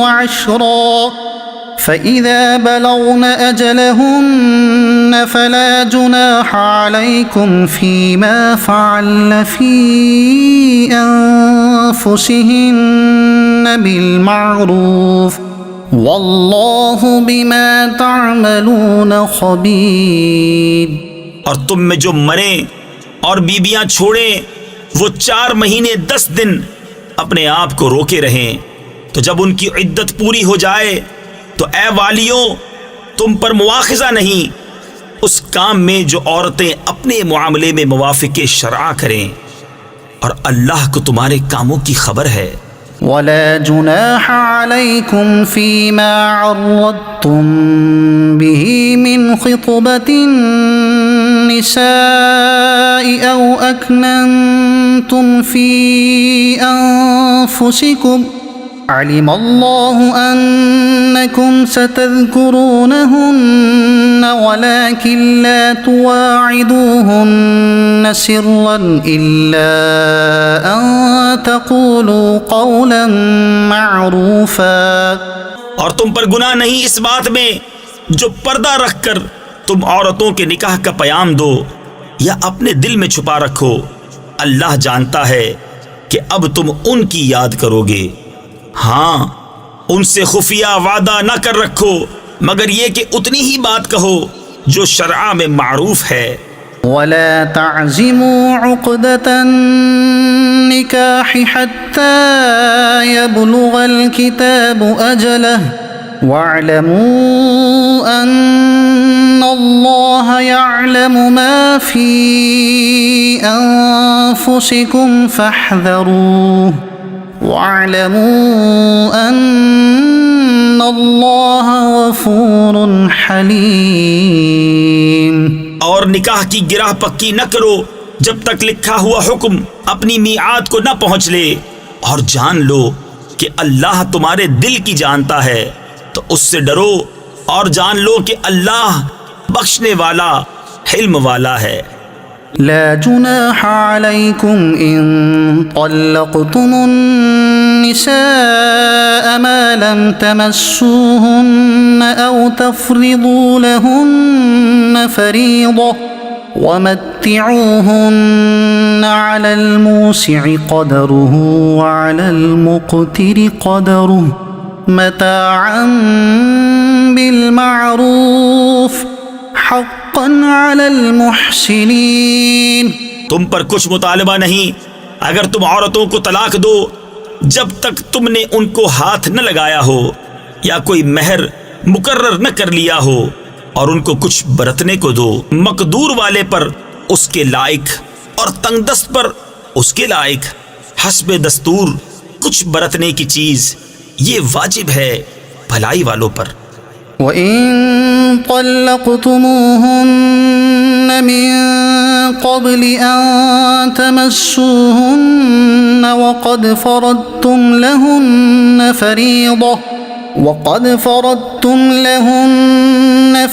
وعشرا فإذا بلغن أجلهن فلا جناح عليكم فيما فعلن في أنفسهن بالمعروف والله بما تعملون خبير। और तुम में जो मरे और बीबियां छोड़ें वो 4 महीने 10 दिन अपने आप को रोके रहें, तो जब उनकी इद्दत पूरी हो जाए तो ऐ वालियों तुम पर मुआखिजा नहीं उस काम में जो औरतें अपने मुआमले में मुवाफिक शरआ करें, और अल्लाह को तुम्हारे कामों की खबर है। वला जुनाह अलैकुम फीमा अर्रदतुम बिही मिन खितबतिन निसाई औ अकनंतुम फी अनफुसिकुम अलिमल्लाहु अन्नकुम सतज़कुरूनहुन्न वलाकिन ला तुवाइदूहुन्न सिर्रन इल्ला अन तक़ूलू क़ौलन मअरूफ़ा। और तुम पर गुनाह नहीं इस बात में जो पर्दा रखकर तुम औरतों के निकाह का पयाम दो या अपने दिल में छुपा रखो। अल्लाह जानता है कि अब तुम उनकी याद करोगे। हाँ, उनसे खुफिया वादा न कर रखो मगर ये कि उतनी ही बात कहो जो शरआ में मारूफ है। वला तअज़िमू उक़दतन निकाह हत्ता यबलुगल किताबु अजलह वअलमू अन्नल्लाह यअलमु मा फी अनफुसिकुम फहज़रूह वअलमू अन्नल्लाह गफूरुन हलीम। और निकाह की गिरह पक्की न करो जब तक लिखा हुआ हुक्म अपनी मियाद को न पहुंच ले, और जान लो कि अल्लाह तुम्हारे दिल की जानता है, तो उससे डरो और जान लो कि अल्लाह बख्शने वाला हिल्म वाला है। ला जुनाह अलैकुम इन तल्लक़्तुमुन निसाअ मा लम तमस्सूहुन्न औ तफ़रिदू लहुन्न फरीदा वमत्तिऊहुन्न अलल मूसिअ क़दरुहु वअलल मुक़तिरि क़दरुहु मताअन बिलमारूफ हक़्क़न अलल मुहसिनीन। तुम पर कुछ मुतालबा नहीं अगर तुम औरतों को तलाक दो जब तक तुमने उनको हाथ न लगाया हो या कोई महर मुकर्रर न कर लिया हो, और उनको कुछ बरतने को दो। मकदूर वाले पर उसके लायक और तंगदस्त पर उसके लायक हस्बे दस्तूर कुछ बरतने की चीज ये वाजिब है भलाई वालों पर। वइन तल्लक़्तुमूहुन्न मिन क़ब्लि अन तमस्सूहुन्न वक़द फ़रदतुम लहुन्न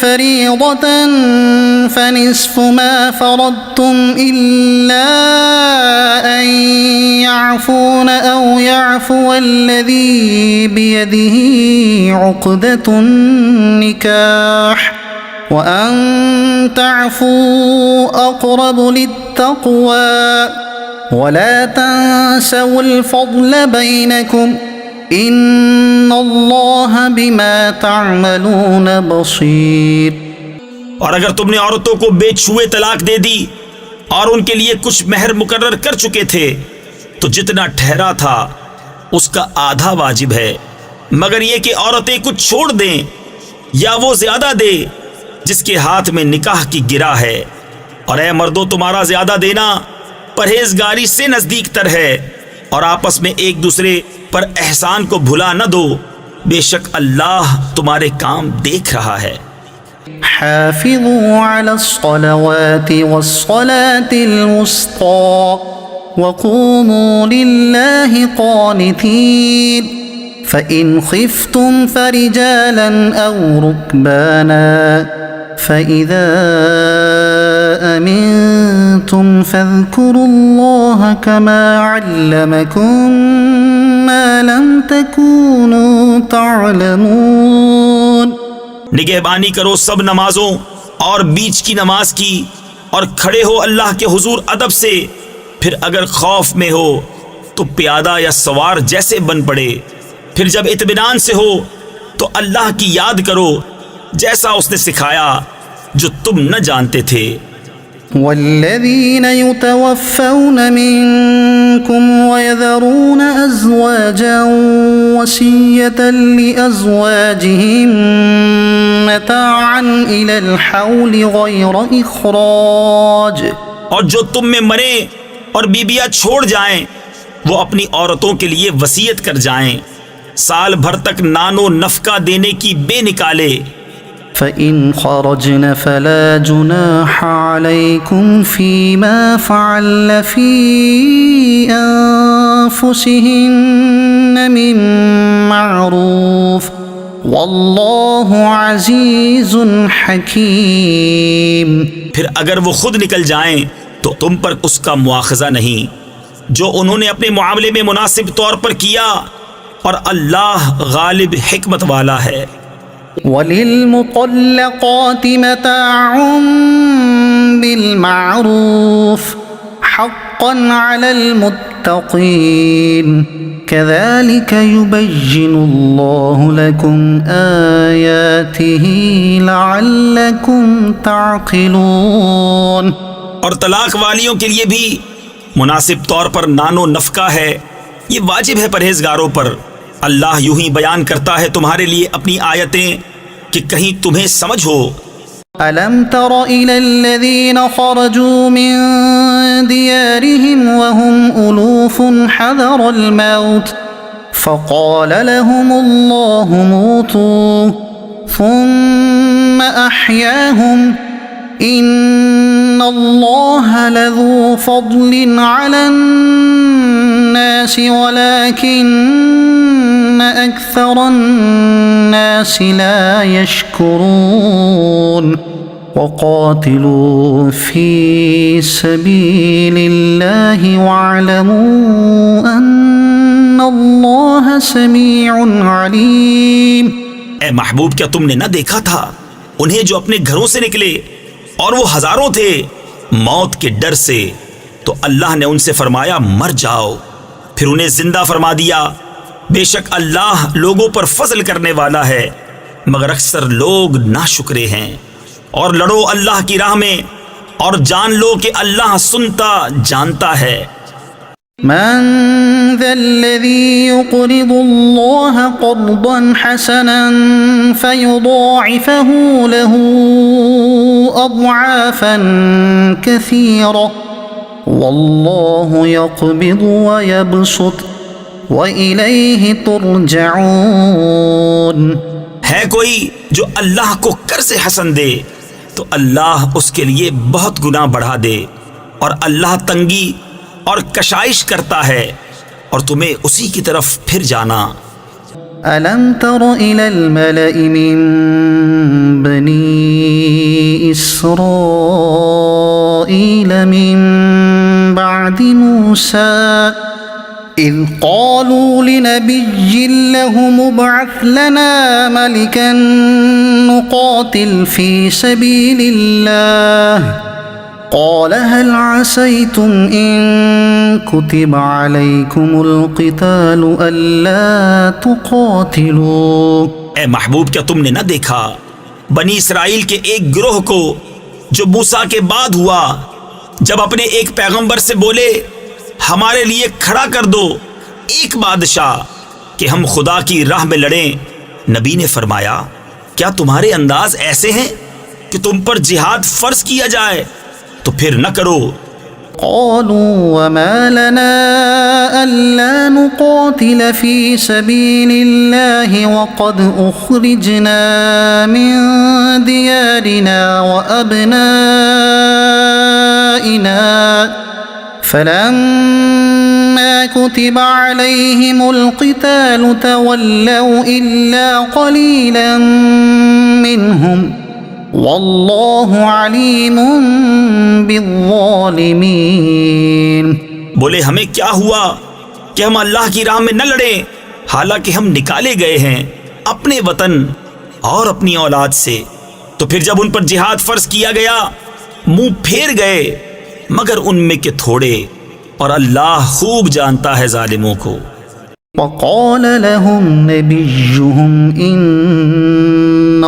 फ़रीदतन फ़निस्फ़ु मा फ़रदतुम इल्ला अन यअफ़ून औ यअफ़ुवल्लज़ी बियदिही उक़दतुन निकाह व अन तअफ़ू अक़रबु लित्तक़वा वला तंसवुल फ़ज़्ल बैनकुम इन्नल्लाह बिमा तअमलून बसीर। और अगर तुमने औरतों को बेछुए तलाक दे दी और उनके लिए कुछ महर मुकर्रर कर चुके थे तो जितना ठहरा था उसका आधा वाजिब है, मगर ये कि औरतें कुछ छोड़ दें या वो ज्यादा दे जिसके हाथ में निकाह की गिरा है। और ऐ मर्दों तुम्हारा ज्यादा देना परहेजगारी से नजदीक तर है, और आपस में एक दूसरे पर एहसान को भुला न दो, बेशक अल्लाह तुम्हारे काम देख रहा है। हाफिज़ू अलस्सलावाति वस्सलातिल वुस्ता वक़ूमू लिल्लाहि क़ानितीन फ़इन ख़िफ़्तुम फ़रिजालन औ रुकबाना فإذا أمنتم فاذكروا الله كما علمكم ما لم تكونوا تعلمون। निगहबानी करो सब नमाजों और बीच की नमाज की, और खड़े हो अल्लाह के हुजूर अदब से। फिर अगर खौफ में हो तो प्यादा या सवार जैसे बन पड़े। फिर जब इत्मीनान से हो तो अल्लाह की याद करो जैसा उसने सिखाया जो तुम न जानते थे। वल्लज़ीन युतवफ़्फ़ौन मिनकुम वयज़रून अज़वाजन वसिय्यतन लिअज़वाजिहिम मताअन इलल हौल गैर इख़राज। और जो तुम में मरे और बीबियां छोड़ जाएं, वो अपनी औरतों के लिए वसीयत कर जाएं, साल भर तक नानो नफका देने की बेनिकाले। फ़इन ख़रजन फ़ला जुनाह अलैकुम फ़ीमा फ़अल्न फ़ी अनफ़ुसिहिन्न मिन मअरूफ़ वल्लाहु अज़ीज़ुन हकीम। फिर अगर वो खुद निकल जाएं तो तुम पर उसका मुआखज़ा नहीं जो उन्होंने अपने मामले में मुनासिब तौर पर किया, और अल्लाह गालिब हिकमत वाला है। वलिलमुतल्लक़ाति मताउन बिलमारूफ हक़्क़न अलल मुत्तक़ीन कज़ालिक युबय्यिनुल्लाहु लकुम आयातिही लअल्लकुम ताक़िलून। और तलाक वालियों के लिए भी मुनासिब तौर पर नानो नफका है, ये वाजिब है परहेजगारों पर। अल्लाह यूं ही बयान करता है तुम्हारे लिए अपनी आयतें कि कहीं तुम्हें समझ हो। अलम तर इलल्लज़ीन खरजू मिन दियारिहिम वहुम उलूफुन हज़रल मौत फ़क़ाल लहुमुल्लाहु मूतू थुम्म अहयाहुम इन्नल्लाह लज़ू फ़ज़लिन अलन्नास वलाकिन्न अक्सरन्नास ला यशकुरून। वक़ातिलू फ़ी सबीलिल्लाहि वअलमू अन्नल्लाह समीउन अलीम। ए महबूब, क्या तुमने न देखा था उन्हें जो अपने घरों से निकले और वो हजारों थे मौत के डर से, तो अल्लाह ने उनसे फरमाया मर जाओ, फिर उन्हें जिंदा फरमा दिया। बेशक अल्लाह लोगों पर फजल करने वाला है, मगर अक्सर लोग नाशुक्रे हैं। और लड़ो अल्लाह की राह में और जान लो कि अल्लाह सुनता जानता है। मन ज़ल्लज़ी युक़रिदुल्लाह क़र्ज़न हसनन फ़युज़ाइफ़हु लहू अज़आफ़न कसीरा वल्लाहु यक़बिज़ु व यबसुत व इलैहि तुरजऊन। है कोई जो अल्लाह को कर्ज़ हसन दे तो अल्लाह उसके लिए बहुत गुनाह बढ़ा दे, और अल्लाह तंगी और कशाइश करता है और तुम्हें उसी की तरफ फिर जाना। अलम तर इलल मलइ मिन बनी इस्राईल मिन बअदि मूसा इज़ क़ालू लिनबिय्यिन लहु मुब्अथ लना मलिकन नुक़ातिल फ़ी सबीलिल्लाह क़ाल हल असैतुम इन कुतिब अलैकुमुल क़ितालु अल्ला तुक़ातिलू। ए महबूब, क्या तुमने न देखा बनी इसराइल के एक गिरोह को जो मूसा के बाद हुआ, जब अपने एक पैगंबर से बोले हमारे लिए खड़ा कर दो एक बादशाह कि हम खुदा की राह में लड़ें। नबी ने फरमाया क्या तुम्हारे अंदाज ऐसे हैं कि तुम पर जिहाद फर्ज किया जाए, तो फिर न करो। क़ालू वमा लना अल्ला नुक़ातिल फ़ी सबीलिल्लाहि वक़द उख़रिजना मिन दियारिना व अब्नाइना फलम्मा कुतिब अलैहिमुल क़ितालु तवल्लौ इल्ला क़लीलन मिनहुम वल्लाहु अलीमुम बिज़्ज़ालिमीन। बोले हमें क्या हुआ कि हम अल्लाह की राह में न लड़े, हालांकि हम निकाले गए हैं अपने वतन और अपनी औलाद से। तो फिर जब उन पर जिहाद फर्ज किया गया मुंह फेर गए, मगर उनमें के थोड़े, और अल्लाह खूब जानता है जालिमों को। वक़ाल लहुम नबिय्युहुम इन्नल्लाह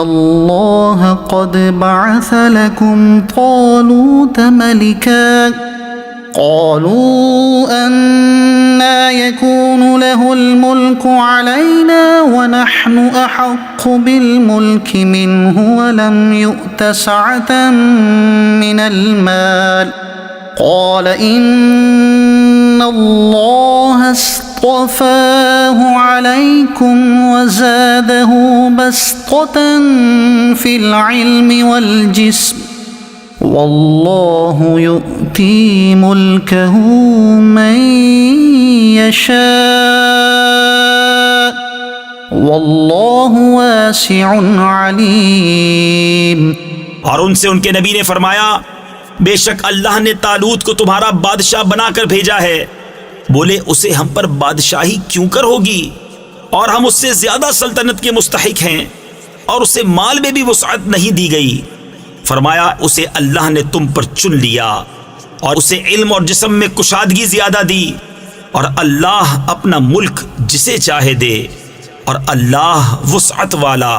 क़द बअस लकुम तालूत मलिका क़ालू अन्ना यकूनु लहुल मुल्कु अलैना व नहनु अहक्कु बिल मुल्कि मिन्हु व लम युअत सअतन मिनल माल क़ाल इन्नल्लाह अस्तफ़ाहु अलैकुम व ज़ादहु बस्ततन फ़िल इल्मि वल जिस्म वल्लाहु युअती मुल्कहु मन यशा वल्लाहु वासिउन अलीम। और उनसे उनके नबी ने फरमाया, बेशक अल्लाह ने तालूत को तुम्हारा बादशाह बनाकर भेजा है। बोले उसे हम पर बादशाही क्यों कर होगी, और हम उससे ज्यादा सल्तनत के मुस्तहिक हैं, और उसे माल में भी वुसअत नहीं दी गई। फरमाया उसे अल्लाह ने तुम पर चुन लिया और उसे इल्म और जिस्म में कुशादगी ज्यादा दी, और अल्लाह अपना मुल्क जिसे चाहे दे, और अल्लाह वुसअत वाला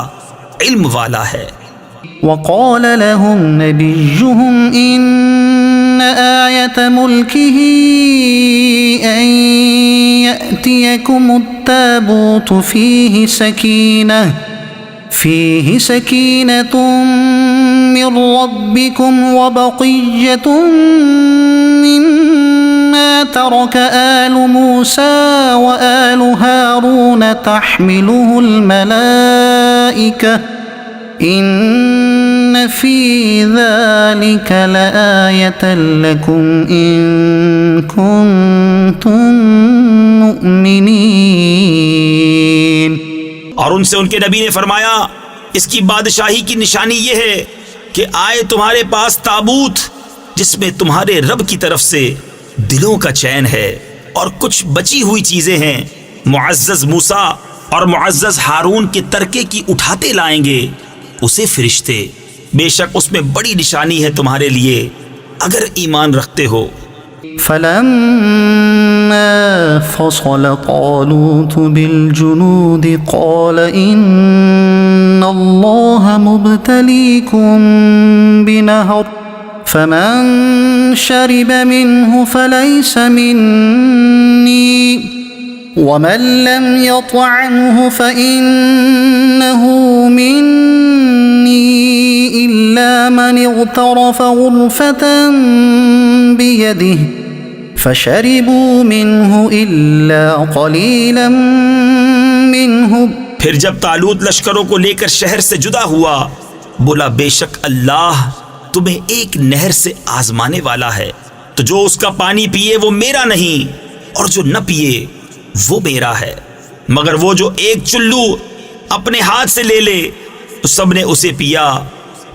इल्म वाला है। वक़ाल लहुम नबिय्युहुम इन्न आयत मुल्किही अन यअतियकुमुत ताबूतु फीहि सकीनतुम मिर रब्बिकुम व बक़िय्यतुम मिम्मा तरक आलु मूसा व आलु हारून तहमिलुहुल मलाइका इन्न फी ज़ालिक लआयतन लकुम इन कुंतुम मुमिनीन। और उनसे उनके नबी ने फरमाया, इसकी बादशाही की निशानी ये है कि आए तुम्हारे पास ताबूत जिसमें तुम्हारे रब की तरफ से दिलों का चैन है, और कुछ बची हुई चीजें हैं। मुअज़्ज़ज़ मूसा और मुअज़्ज़ज़ हारून के तरके की उठाते लाएंगे उसे फरिश्ते। बेशक उसमें बड़ी निशानी है तुम्हारे लिए अगर ईमान रखते हो। फलम्मा फ़सल तालूत बिलजुनूद क़ाल इन्नल्लाह मुब्तलीकुम बिनहर फमन शरिब मिन्हु फलैस मिन्नी वमन लम यतअमहु फइन्नहु मिन्नी इल्ला मन इग़तरफ़ ग़ुरफ़तन बियदिहि फशरिबू मिन्हु इल्ला क़लीलन मिन्हुम। फिर जब तालूत लश्करों को लेकर शहर से जुदा हुआ, बोला बेशक अल्लाह तुम्हें एक नहर से आजमाने वाला है, तो जो उसका पानी पिए वो मेरा नहीं, और जो न पिए वो मेरा है, मगर वो जो एक चुल्लू अपने हाथ से ले ले तो सबने उसे पिया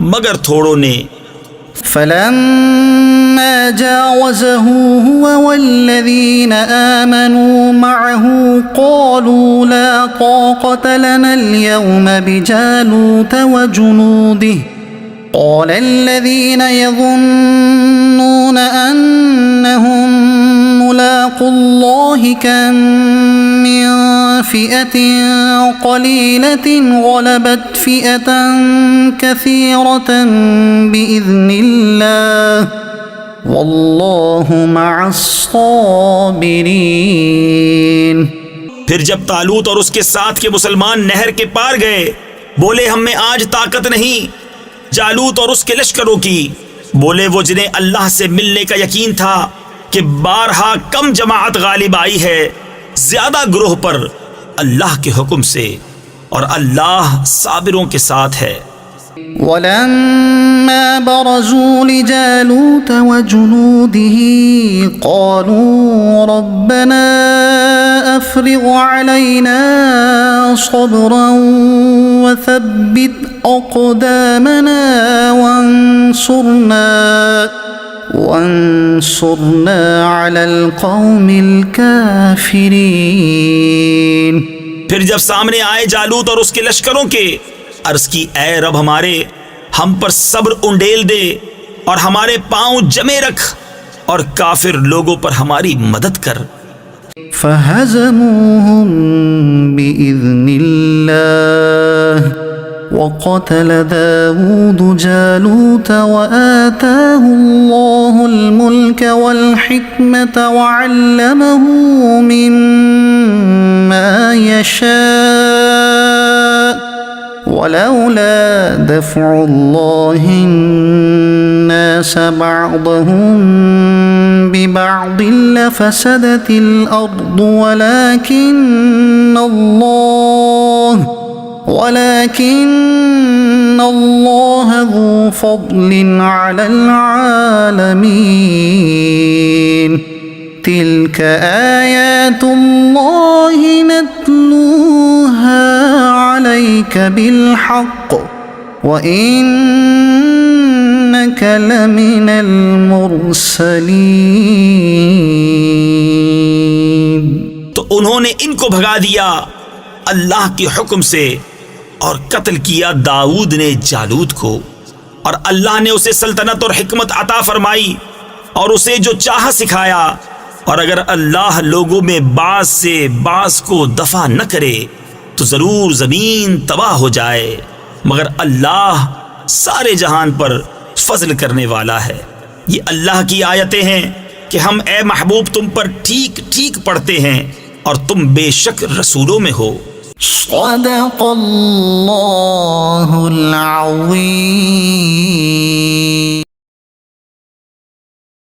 मगर थोड़ों ने। फलम्मा जावज़हु हुव वल्लज़ीना आमनू मअहु क़ालू ला ताक़त लना अल-यौम बिजालूत व जुनूदिहि क़ाल अल्लज़ीना यज़ुन्नून अन्नहुम मुलाक़ुल्लाहि कम मिन फ़िअतिन क़लीलतिन ग़लबत फ़िअतन कसीरतन बिइज़्निल्लाह वल्लाहु मअस-साबिरीन। फिर जब तालूत और उसके साथ के मुसलमान नहर के पार गए, बोले हम में आज ताकत नहीं जालूत और उसके लश्करों की। बोले वो जिन्हें अल्लाह से मिलने का यकीन था कि बारहा कम जमाअत गालिब आई है ज्यादा ग्रोह पर अल्लाह के हुक्म से, और अल्लाह साबिरों के साथ है। वलम्मा बरज़ू लिजालूत वजुनूदिही क़ालू रब्बना अफ़्रिग़ अलैना सब्रन वथब्बित अक़दामना वंसुरना अलल क़ौमिल काफ़िरीन। फिर जब सामने आए जालूत और उसके लश्करों के, अर्ज की ऐ रब हमारे, हम पर सब्र उंडेल दे और हमारे पांव जमे रख और काफिर लोगों पर हमारी मदद कर। फहज़मूहुम बिइज़्निल्लाह वक़तल दाऊद जालूत वआताहुल्लाहुल मुल्क वल हिकमत वअल्लमहु मिम्मा यशा वलौला दफ़उल्लाहि अन्नास बअदहुम बिबअदिन लफ़सदतिल अर्दु वलाकिन्नल्लाह ज़ू फ़ज़लिन अलल आलमीन। तिल्क आयातुल्लाहि नत्लूहा अलैक बिलहक़ व इन्नक लमिनल मुरसलीन। तो उन्होंने इनको भगा दिया अल्लाह के हुक्म से और कत्ल किया दाऊद ने जालूत को, और अल्लाह ने उसे सल्तनत और हिकमत अता फरमाई और उसे जो चाह सिखाया। और अगर अल्लाह लोगों में बास से बास को दफा न करे तो जरूर जमीन तबाह हो जाए, मगर अल्लाह सारे जहान पर फजल करने वाला है। ये अल्लाह की आयतें हैं कि हम ए महबूब तुम पर ठीक ठीक पढ़ते हैं और तुम बेशक रसूलों में हो। सदक़ल्लाहुल अज़ीम।